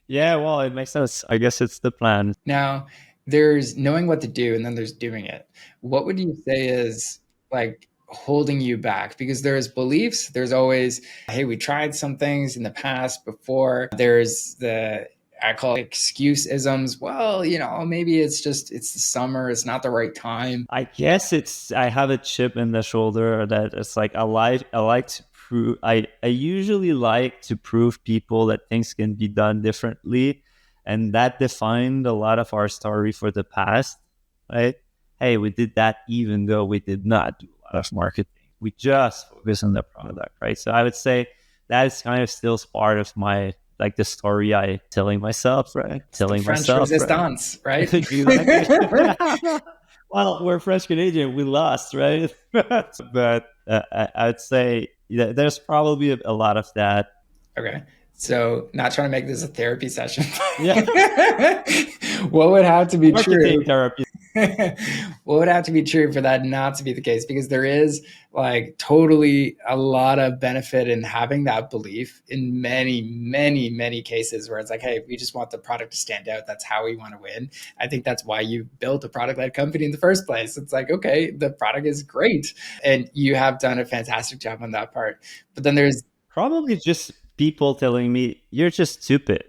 Yeah, well, it makes sense. I guess it's the plan. Now, there's knowing what to do and then there's doing it. What would you say is like holding you back? Because there's beliefs, there's always, hey, we tried some things in the past before. There's the, I call it excuse isms. Well, maybe it's the summer, it's not the right time. I guess I have a chip in the shoulder that it's like I like to prove I usually like to prove people that things can be done differently. And that defined a lot of our story for the past, right? Hey, we did that even though we did not do a lot of marketing. We just focus on the product, right? So I would say that is kind of still part of my, like, the story I telling myself, right? Telling French myself, resistance, right? Exactly. Well, we're French Canadian. We lost, right? But I'd say there's probably a lot of that. Okay. So, not trying to make this a therapy session. Yeah. What would have to be Marketing true? therapy. What would have to be true for that not to be the case? Because there is like totally a lot of benefit in having that belief in many, many, many cases where it's like, hey, we just want the product to stand out. That's how we want to win. I think that's why you built a product-led company in the first place. It's like, okay, the product is great. And you have done a fantastic job on that part. But then there's probably just people telling me, you're just stupid.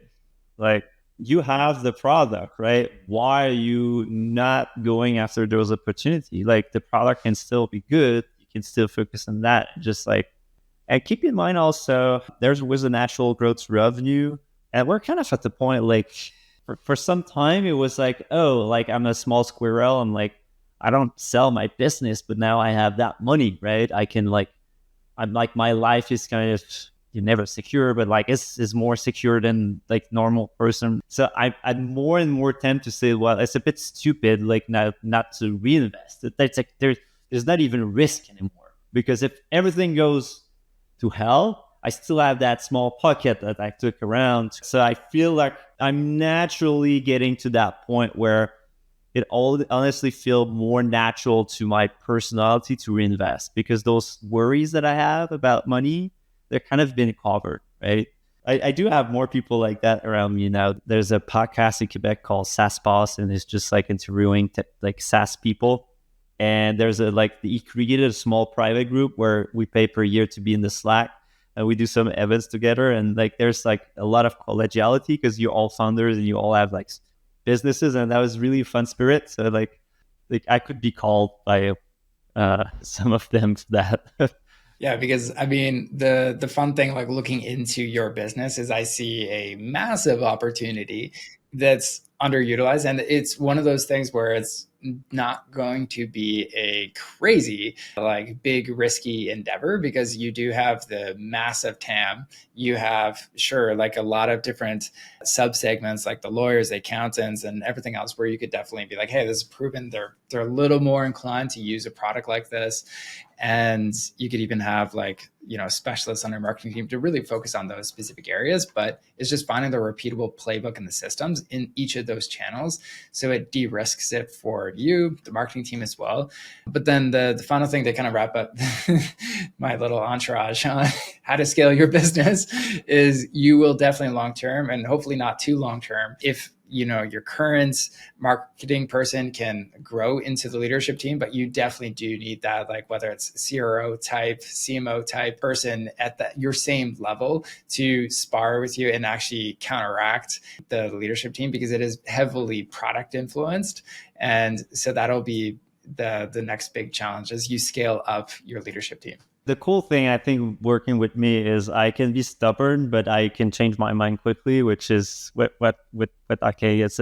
Like, you have the product, right? Why are you not going after those opportunities? Like, the product can still be good. You can still focus on that. Just like, and keep in mind also, was a natural growth revenue. And we're kind of at the point, like, for some time, it was like, oh, like, I'm a small squirrel. I'm like, I don't sell my business, but now I have that money, right? I'm like, my life is kind of, you're never secure, but like it's more secure than like normal person. So I more and more tend to say, well, it's a bit stupid, like not to reinvest. That's like there's not even risk anymore, because if everything goes to hell, I still have that small pocket that I took around. So I feel like I'm naturally getting to that point where it all honestly feel more natural to my personality to reinvest, because those worries that I have about money, they're kind of been covered, right? I do have more people like that around me now. There's a podcast in Quebec called SaaS Boss, and it's just like interviewing like SaaS people. And there's he created a small private group where we pay per year to be in the Slack, and we do some events together. And like there's like a lot of collegiality because you're all founders and you all have like businesses, and that was really a fun spirit. So like I could be called by some of them for that. Yeah, because I mean the fun thing like looking into your business is I see a massive opportunity that's underutilized, and it's one of those things where it's not going to be a crazy like big risky endeavor, because you do have the massive TAM. You have sure like a lot of different sub segments like the lawyers, the accountants, and everything else where you could definitely be like, hey, this is proven they're a little more inclined to use a product like this. And you could even have like, specialists on your marketing team to really focus on those specific areas. But it's just finding the repeatable playbook and the systems in each of those channels. So it de-risks it for you, the marketing team as well. But then the final thing to kind of wrap up my little entourage on how to scale your business is you will definitely long-term, and hopefully not too long-term, if your current marketing person can grow into the leadership team, but you definitely do need that, like whether it's CRO type, CMO type person at your same level to spar with you and actually counteract the leadership team, because it is heavily product influenced. And so that'll be the next big challenge as you scale up your leadership team. The cool thing I think working with me is I can be stubborn, but I can change my mind quickly, which is what okay, it's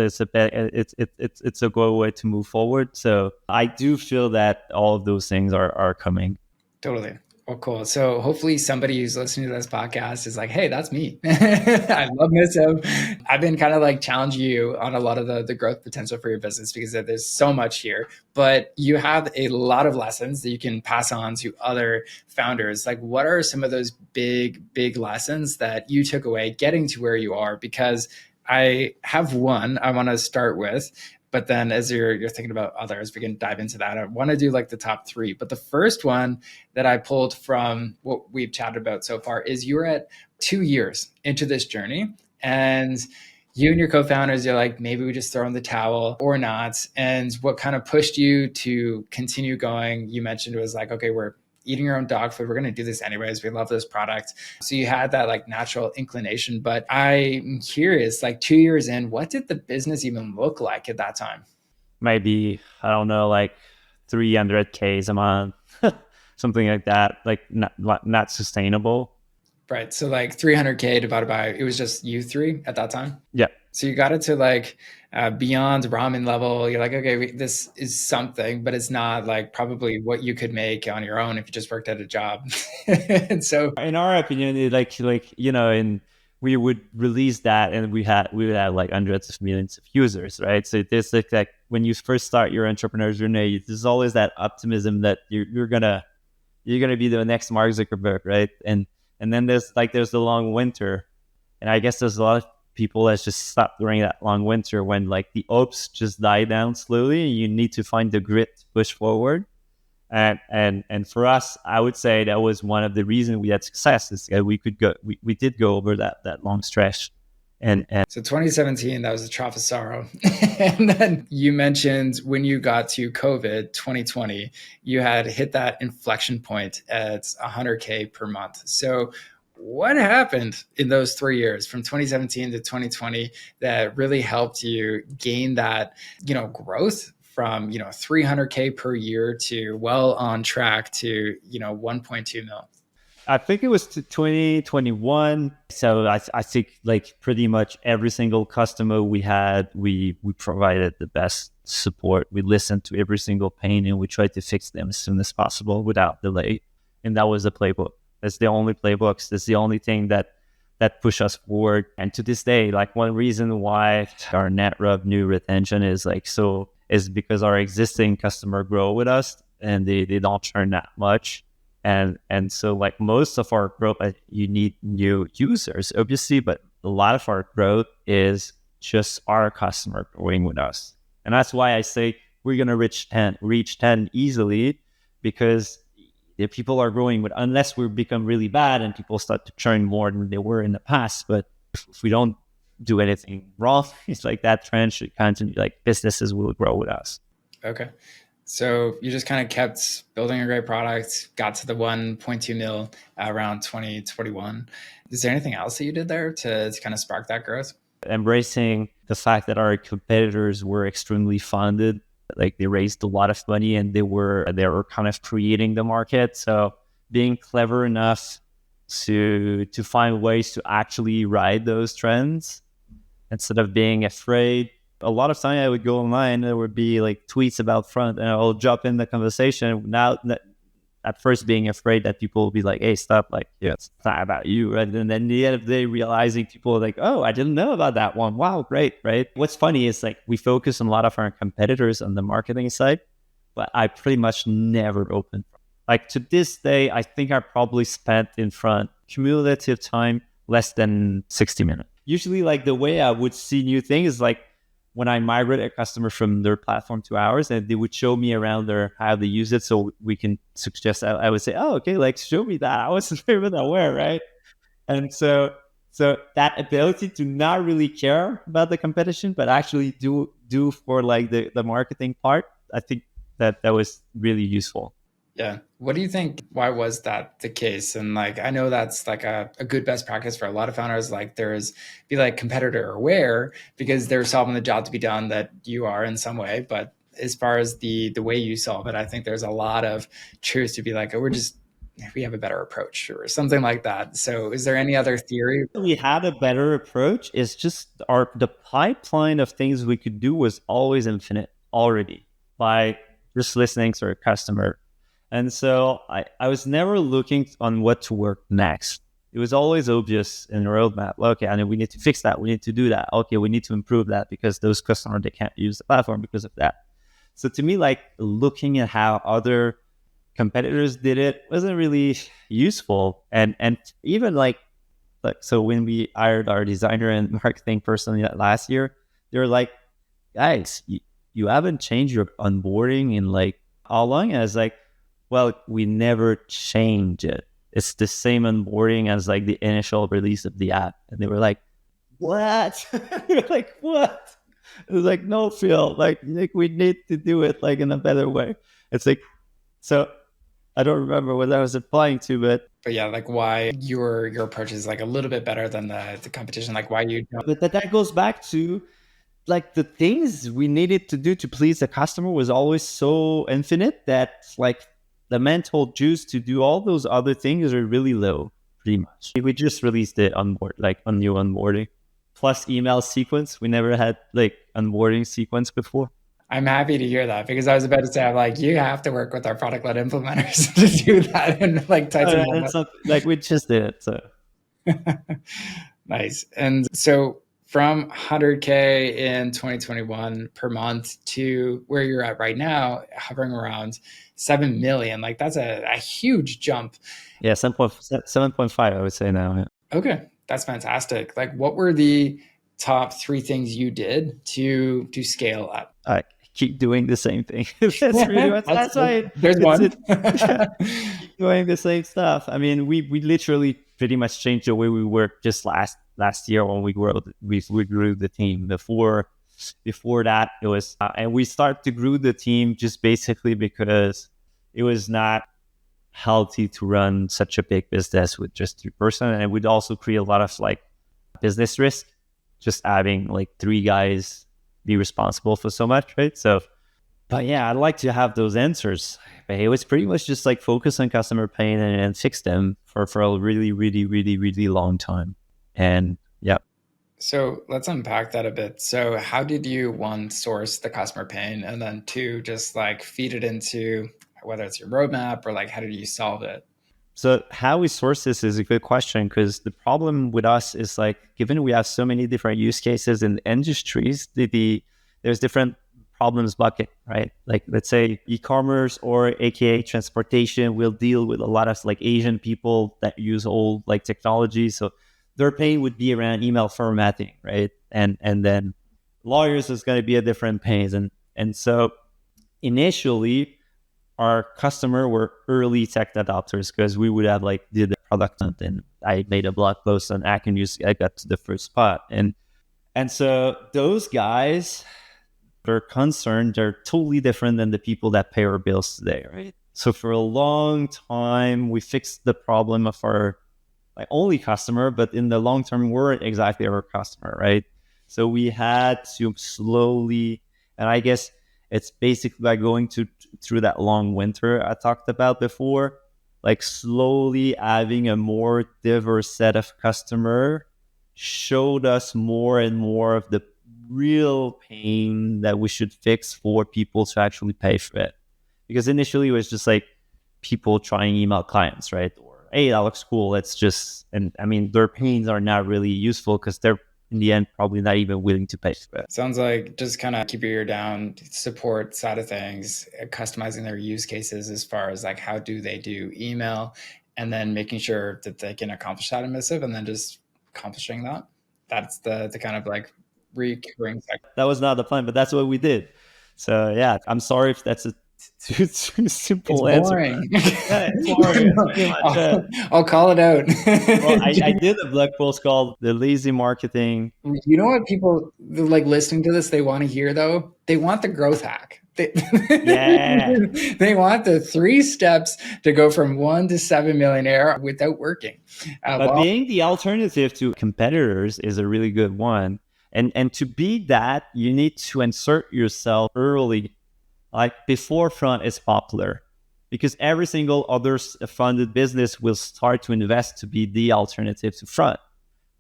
a good way to move forward. So I do feel that all of those things are coming. Totally. Well, cool. So hopefully somebody who's listening to this podcast is like, hey, that's me. I love Missive. I've been kind of like challenging you on a lot of the growth potential for your business, because there's so much here, but you have a lot of lessons that you can pass on to other founders. Like, what are some of those big lessons that you took away getting to where you are? Because I have one I want to start with, but then as you're thinking about others, we can dive into that. I want to do like the top three, but the first one that I pulled from what we've chatted about so far is you're at 2 years into this journey, and you and your co-founders, you're like, maybe we just throw in the towel or not. And what kind of pushed you to continue going? You mentioned it was like, okay, we're eating our own dog food. We're going to do this anyways. We love this product. So you had that like natural inclination. But I'm curious, like 2 years in, what did the business even look like at that time? Maybe, I don't know, like 300Ks a month, something like that, like not sustainable. Right. So like 300K divided by, it was just you three at that time. Yeah. So you got it to like beyond ramen level. You're like, okay, this is something, but it's not like probably what you could make on your own if you just worked at a job. And so, In our opinion, and we would release that, and we would have like hundreds of millions of users, right? So it's like when you first start your entrepreneur journey, there's always that optimism that you're gonna be the next Mark Zuckerberg, right? And then there's the long winter, and I guess there's a lot of people that just stop during that long winter when like the hopes just die down slowly, and you need to find the grit to push forward. And for us, I would say that was one of the reasons we had success, is that we did go over that long stretch. And so 2017, that was the trough of sorrow. And then you mentioned when you got to COVID 2020, you had hit that inflection point at 100K per month. So what happened in those 3 years from 2017 to 2020 that really helped you gain that, growth from, 300K per year to well on track to, 1.2 mil? I think it was 2021. So I think like pretty much every single customer we had, we provided the best support. We listened to every single pain, and we tried to fix them as soon as possible without delay. And that was the playbook. That's the only playbooks. That's the only thing that push us forward. And to this day, like one reason why our net revenue retention is is because our existing customer grow with us, and they don't churn that much. And so like most of our growth, you need new users, obviously, but a lot of our growth is just our customer growing with us. And that's why I say we're going to reach 10 easily, because if people are growing with, unless we become really bad and people start to churn more than they were in the past. But if we don't do anything wrong, it's like that trend should continue, like businesses will grow with us. Okay. So you just kind of kept building a great product, got to the 1.2 mil around 2021. Is there anything else that you did there to kind of spark that growth? Embracing the fact that our competitors were extremely funded, like they raised a lot of money, and they were kind of creating the market. So being clever enough to find ways to actually ride those trends instead of being afraid. A lot of time I would go online, there would be like tweets about front, and I'll jump in the conversation. Now, at first being afraid that people will be like, hey, stop, like, yeah, it's not about you. Right? And then at the end of the day, realizing people are like, oh, I didn't know about that one. Wow, great, right? What's funny is like we focus on a lot of our competitors on the marketing side, but I pretty much never opened. Like to this day, I think I probably spent in front cumulative time less than 60 minutes. Usually like the way I would see new things is like, when I migrate a customer from their platform to ours, and they would show me around how they use it, so we can suggest. I would say, "Oh, okay, like show me that." I wasn't even aware, right? And so that ability to not really care about the competition, but actually do for like the marketing part, I think that was really useful. Yeah. What do you think? Why was that the case? And like, I know that's like a good best practice for a lot of founders. Like be like competitor aware, because they're solving the job to be done that you are in some way. But as far as the way you solve it, I think there's a lot of truth to be like, oh, we have a better approach or something like that. So is there any other theory? We had a better approach. It's just the pipeline of things we could do was always infinite already by just listening to our customer. And so I was never looking on what to work next. It was always obvious in the roadmap. Okay, I mean, we need to fix that. We need to do that. Okay, we need to improve that because those customers, they can't use the platform because of that. So to me, like looking at how other competitors did it wasn't really useful. And even like Like, so when we hired our designer and marketing person last year, they were like, guys, you haven't changed your onboarding in like how long? And I was like, well, we never change it. It's the same onboarding as like the initial release of the app. And they were like, what? We were like, what? It was like, no, Phil, like we need to do it like in a better way. It's like, so I don't remember what I was applying to, but yeah, like why your approach is like a little bit better than the competition, like why you don't. but that goes back to like the things we needed to do to please the customer was always so infinite that like the mental juice to do all those other things are really low, pretty much. We just released it on board, like on new onboarding plus email sequence. We never had like onboarding sequence before. I'm happy to hear that, because I was about to say, I'm like, you have to work with our product-led implementers to do that and like Tyson. It's not, like we just did it. So nice. And so from 100K in 2021 per month to where you're at right now, hovering around 7 million, like that's a huge jump. Yeah, 7.5, I would say now. Yeah. Okay, that's fantastic. Like, what were the top 3 things you did to scale up? I keep doing the same thing. That's really what, that's why there's one. Keep doing the same stuff. I mean, we literally pretty much changed the way we work just last year when we grew the team. Before that, it was and we started to grow the team just basically because it was not healthy to run such a big business with just 3 person, and it would also create a lot of like business risk just having like 3 guys be responsible for so much, right? So, but yeah, I'd like to have those answers. But it was pretty much just like focus on customer pain and fix them for a really, really, really, really long time. And yeah. So let's unpack that a bit. So how did you, 1, source the customer pain, and then 2, just like feed it into whether it's your roadmap or like how did you solve it? So how we source this is a good question, because the problem with us is like, given we have so many different use cases in industries, there's different problems bucket, right? Like let's say e-commerce or AKA transportation will deal with a lot of like Asian people that use old like technology. So their pain would be around email formatting, right? And then lawyers is going to be a different pain. And so initially, our customer were early tech adopters because we would have like did the product and I made a blog post on I got to the first spot. And so those guys, they're concerned, they're totally different than the people that pay our bills today, right? So for a long time, we fixed the problem of our like only customer, but in the long term, weren't exactly our customer, right? So we had to slowly, and I guess it's basically by going through that long winter I talked about before, like slowly having a more diverse set of customer showed us more and more of the real pain that we should fix for people to actually pay for it. Because initially it was just like people trying email clients, right? Or, hey, that looks cool. Let's just, and I mean, their pains are not really useful because they're in the end probably not even willing to pay for it. Sounds like just kind of keep your ear down, support side of things, customizing their use cases as far as like how do they do email, and then making sure that they can accomplish that in Missive, and then just accomplishing that. That's the kind of like recurring cycle. That was not the plan, but that's what we did. So yeah, I'm sorry if that's a too simple answer. Boring. Yeah, it's boring. It's I'll call it out. Well, I did a blog post called "The Lazy Marketing." You know what people like listening to this, they want to hear though? They want the growth hack. Yeah. They want the 3 steps to go from 1 to 7 million ARR without working. But being the alternative to competitors is a really good one. And to be that, you need to insert yourself early, like before front is popular, because every single other funded business will start to invest to be the alternative to front.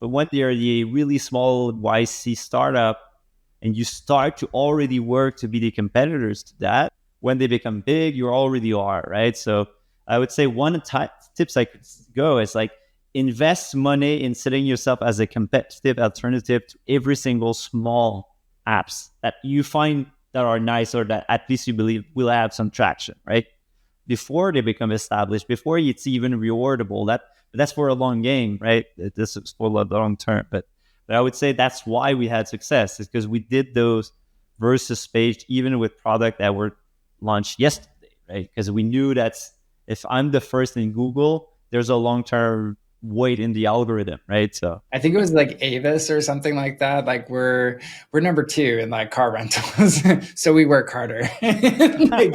But when they're the really small YC startup and you start to already work to be the competitors to that, when they become big, you already are, right? So I would say one tips I could go is like invest money in setting yourself as a competitive alternative to every single small apps that you find that are nice or that at least you believe will have some traction, right? Before they become established, before it's even rewardable, that that's for a long game, right? This is for the long term. But I would say that's why we had success, is because we did those versus page even with product that were launched yesterday, right? Because we knew that if I'm the first in Google, there's a long-term weight in the algorithm, right? So I think it was like Avis or something like that. Like we're number 2 in like car rentals, so we work harder. Like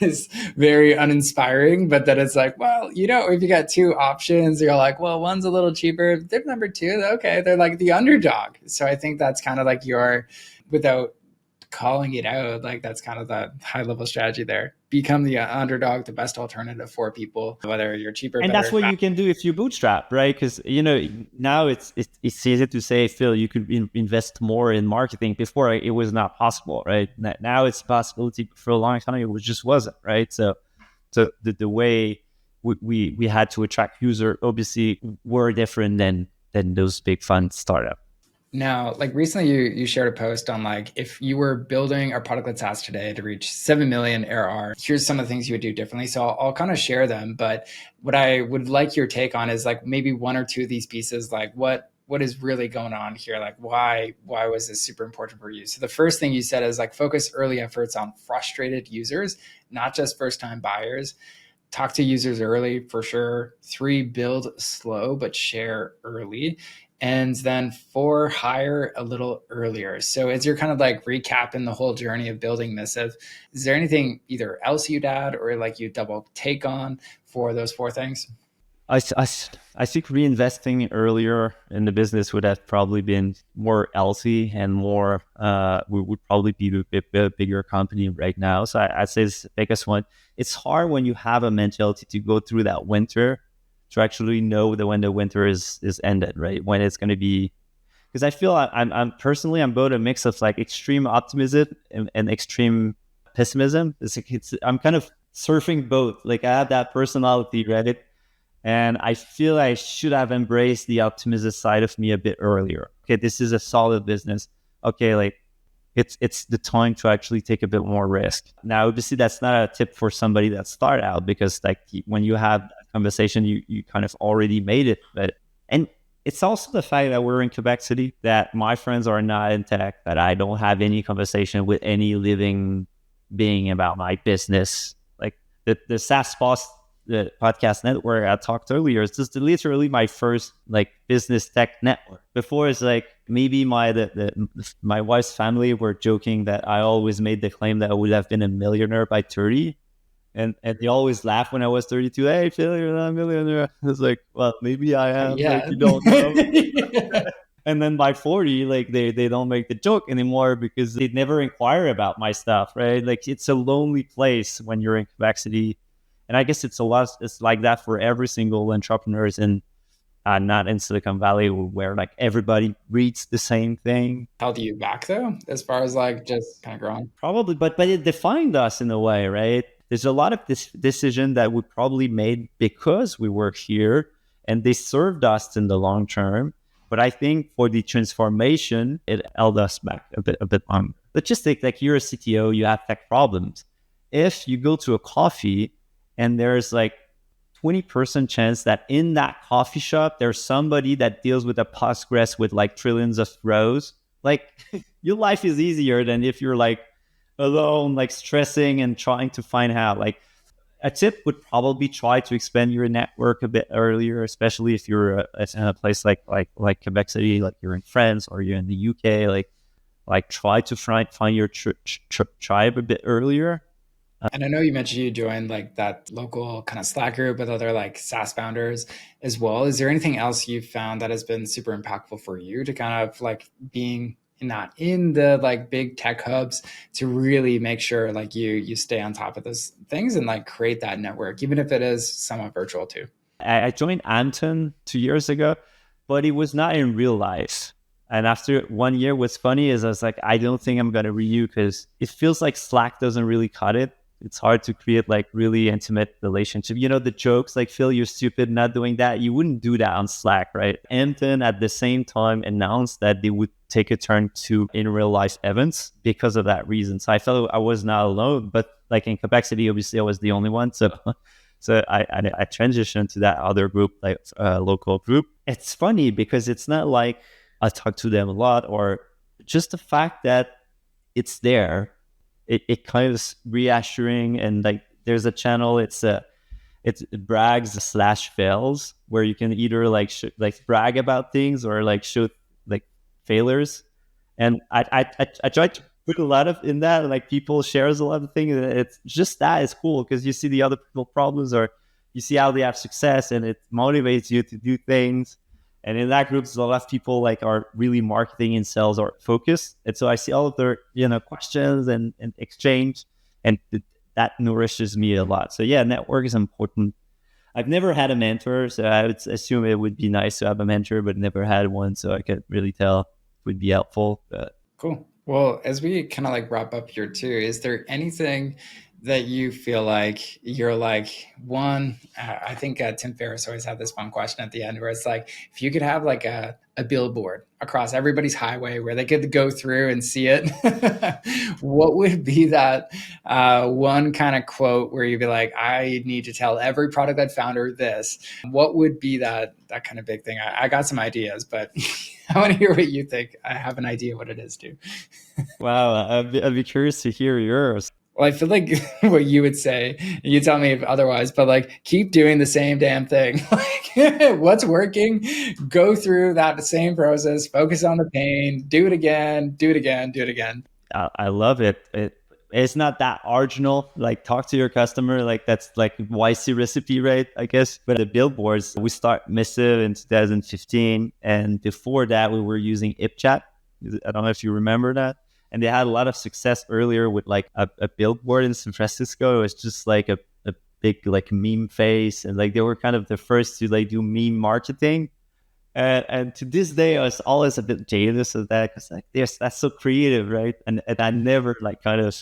it's very uninspiring, but then it's like, well, if you got 2 options, you're like, well, one's a little cheaper. They're number 2. Okay, they're like the underdog. So I think that's kind of like without calling it out, like that's kind of the high level strategy there. Become the underdog, the best alternative for people, whether you're cheaper, and better, that's what you can do if you bootstrap, right? Because now it's easy to say, Phil, you could invest more in marketing. Before it was not possible, right? Now it's a possibility. For a long time it just wasn't, right? So the way we had to attract user obviously were different than those big fund startup. Now, like recently you shared a post on like, if you were building a product-led SaaS today to reach 7 million ARR, here's some of the things you would do differently. So I'll kind of share them. But what I would like your take on is like maybe 1 or 2 of these pieces, like what is really going on here? Like why was this super important for you? So the first thing you said is like focus early efforts on frustrated users, not just first-time buyers. Talk to users early for sure. 3, build slow, but share early. And then 4, hire a little earlier. So as you're kind of like recapping the whole journey of building Missive, is there anything either else you'd add or like you double take on for those 4 things? I think reinvesting earlier in the business would have probably been more healthy and more, we would probably be a bigger company right now. So I'd say it's the biggest one. It's hard when you have a mentality to go through that winter to actually know that when the winter is ended, right? When it's going to be, because I feel I'm personally, I'm both a mix of like extreme optimism and extreme pessimism. I'm kind of surfing both. Like I have that personality, right? And I feel I should have embraced the optimism side of me a bit earlier. Okay, this is a solid business. Okay, like it's the time to actually take a bit more risk. Now, obviously, that's not a tip for somebody that start out, because like when you have that conversation, you kind of already made it. And it's also the fact that we're in Quebec City, that my friends are not in tech, that I don't have any conversation with any living being about my business. Like the SaaS boss, the podcast network I talked earlier, is just literally my first like business tech network. Before, it's like maybe my wife's family were joking that I always made the claim that I would have been a millionaire by 30. And they always laugh when I was 32. Hey, Phil, you're not a millionaire. I was like, well, maybe I am. Yeah. Like, you don't know. And then by 40, like they don't make the joke anymore because they never inquire about my stuff, right? Like it's a lonely place when you're in Quebec City. And I guess it's like that for every single entrepreneurs in not in Silicon Valley, where like everybody reads the same thing. Held you back though, as far as like just kind of growing? Probably, but it defined us in a way, right? There's a lot of this decision that we probably made because we work here, and they served us in the long term. But I think for the transformation, it held us back a bit longer. But just think, like you're a CTO, you have tech problems. If you go to a coffee and there's like 20% chance that in that coffee shop, there's somebody that deals with a Postgres with like trillions of rows, like your life is easier than if you're like alone, like stressing and trying to find out. Like a tip would probably try to expand your network a bit earlier, especially if you're in a place like Quebec City, like you're in France or you're in the UK. Like try to find your tribe a bit earlier. And I know you mentioned you joined like that local kind of Slack group with other like SaaS founders as well. Is there anything else you've found that has been super impactful for you to kind of like being not in the like big tech hubs to really make sure like you stay on top of those things and like create that network, even if it is somewhat virtual too? I joined Anton 2 years ago, but it was not in real life. And after 1 year, what's funny is I was like, I don't think I'm going to renew because it feels like Slack doesn't really cut it. It's hard to create like really intimate relationship. You know, the jokes like, Phil, you're stupid not doing that. You wouldn't do that on Slack, right? Anton at the same time announced that they would take a turn to in real life events because of that reason. So I felt I was not alone, but like in Quebec City, obviously I was the only one. So So I transitioned to that other group, like local group. It's funny because it's not like I talk to them a lot, or just the fact that it's there. It kind of is reassuring, and like there's a channel. It's brags/fails, where you can either like brag about things or like show like failures. And I try to put a lot of in that, like people shares a lot of things. It's just that is cool because you see the other people's problems, or you see how they have success, and it motivates you to do things. And in that group, there's a lot of people like are really marketing and sales or focused. And so I see all of their, questions and exchange, and that nourishes me a lot. So yeah, network is important. I've never had a mentor, so I would assume it would be nice to have a mentor, but never had one. So I could really tell it would be helpful. But... Cool. Well, as we kind of like wrap up here too, is there anything that you feel like you're like, one, I think Tim Ferriss always had this fun question at the end where it's like, if you could have like a billboard across everybody's highway where they could go through and see it, what would be that one kind of quote where you'd be like, I need to tell every product-led founder this? What would be that kind of big thing? I got some ideas, but I want to hear what you think. I have an idea what it is too. Wow, I'd be curious to hear yours. Well, I feel like what you would say, you tell me if otherwise, but like keep doing the same damn thing. Like what's working, go through that same process, focus on the pain, do it again, do it again, do it again. I love it. It's not that original, like talk to your customer, like that's like YC recipe, right? I guess. But the billboards, we start Missive in 2015. And before that, we were using IpChat. I don't know if you remember that. And they had a lot of success earlier with like a billboard in San Francisco. It was just like a big like meme face. And like they were kind of the first to like do meme marketing. And to this day, I was always a bit jealous of that because like that's so creative, right? And I never like kind of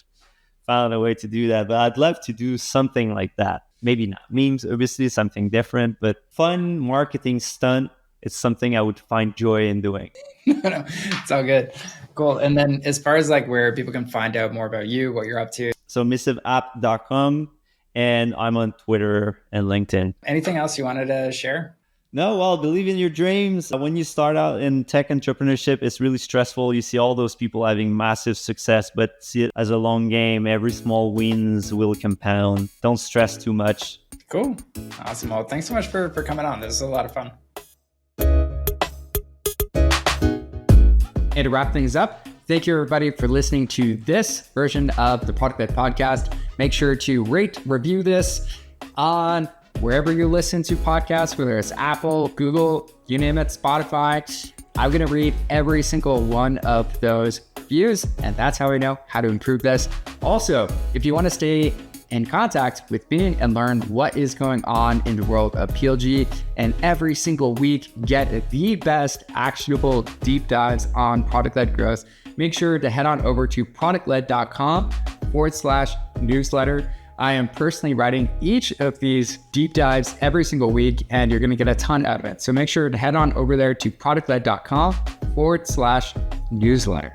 found a way to do that. But I'd love to do something like that. Maybe not memes, obviously, something different, but fun marketing stunt. It's something I would find joy in doing. No, it's all good. Cool. And then as far as like where people can find out more about you, what you're up to. So missiveapp.com, and I'm on Twitter and LinkedIn. Anything else you wanted to share? No, well, believe in your dreams. When you start out in tech entrepreneurship, it's really stressful. You see all those people having massive success, but see it as a long game. Every small wins will compound. Don't stress too much. Cool. Awesome. Well, thanks so much for coming on. This was a lot of fun. And to wrap things up, thank you everybody for listening to this version of the Product-Led Podcast. Make sure to rate, review this on wherever you listen to podcasts, whether it's Apple, Google, you name it, Spotify. I'm going to read every single one of those reviews, and that's how I know how to improve this. Also, if you want to stay in contact with me and learn what is going on in the world of PLG, and every single week get the best actionable deep dives on product-led growth, make sure to head on over to productled.com/newsletter. I am personally writing each of these deep dives every single week, and you're going to get a ton out of it. So make sure to head on over there to productled.com/newsletter.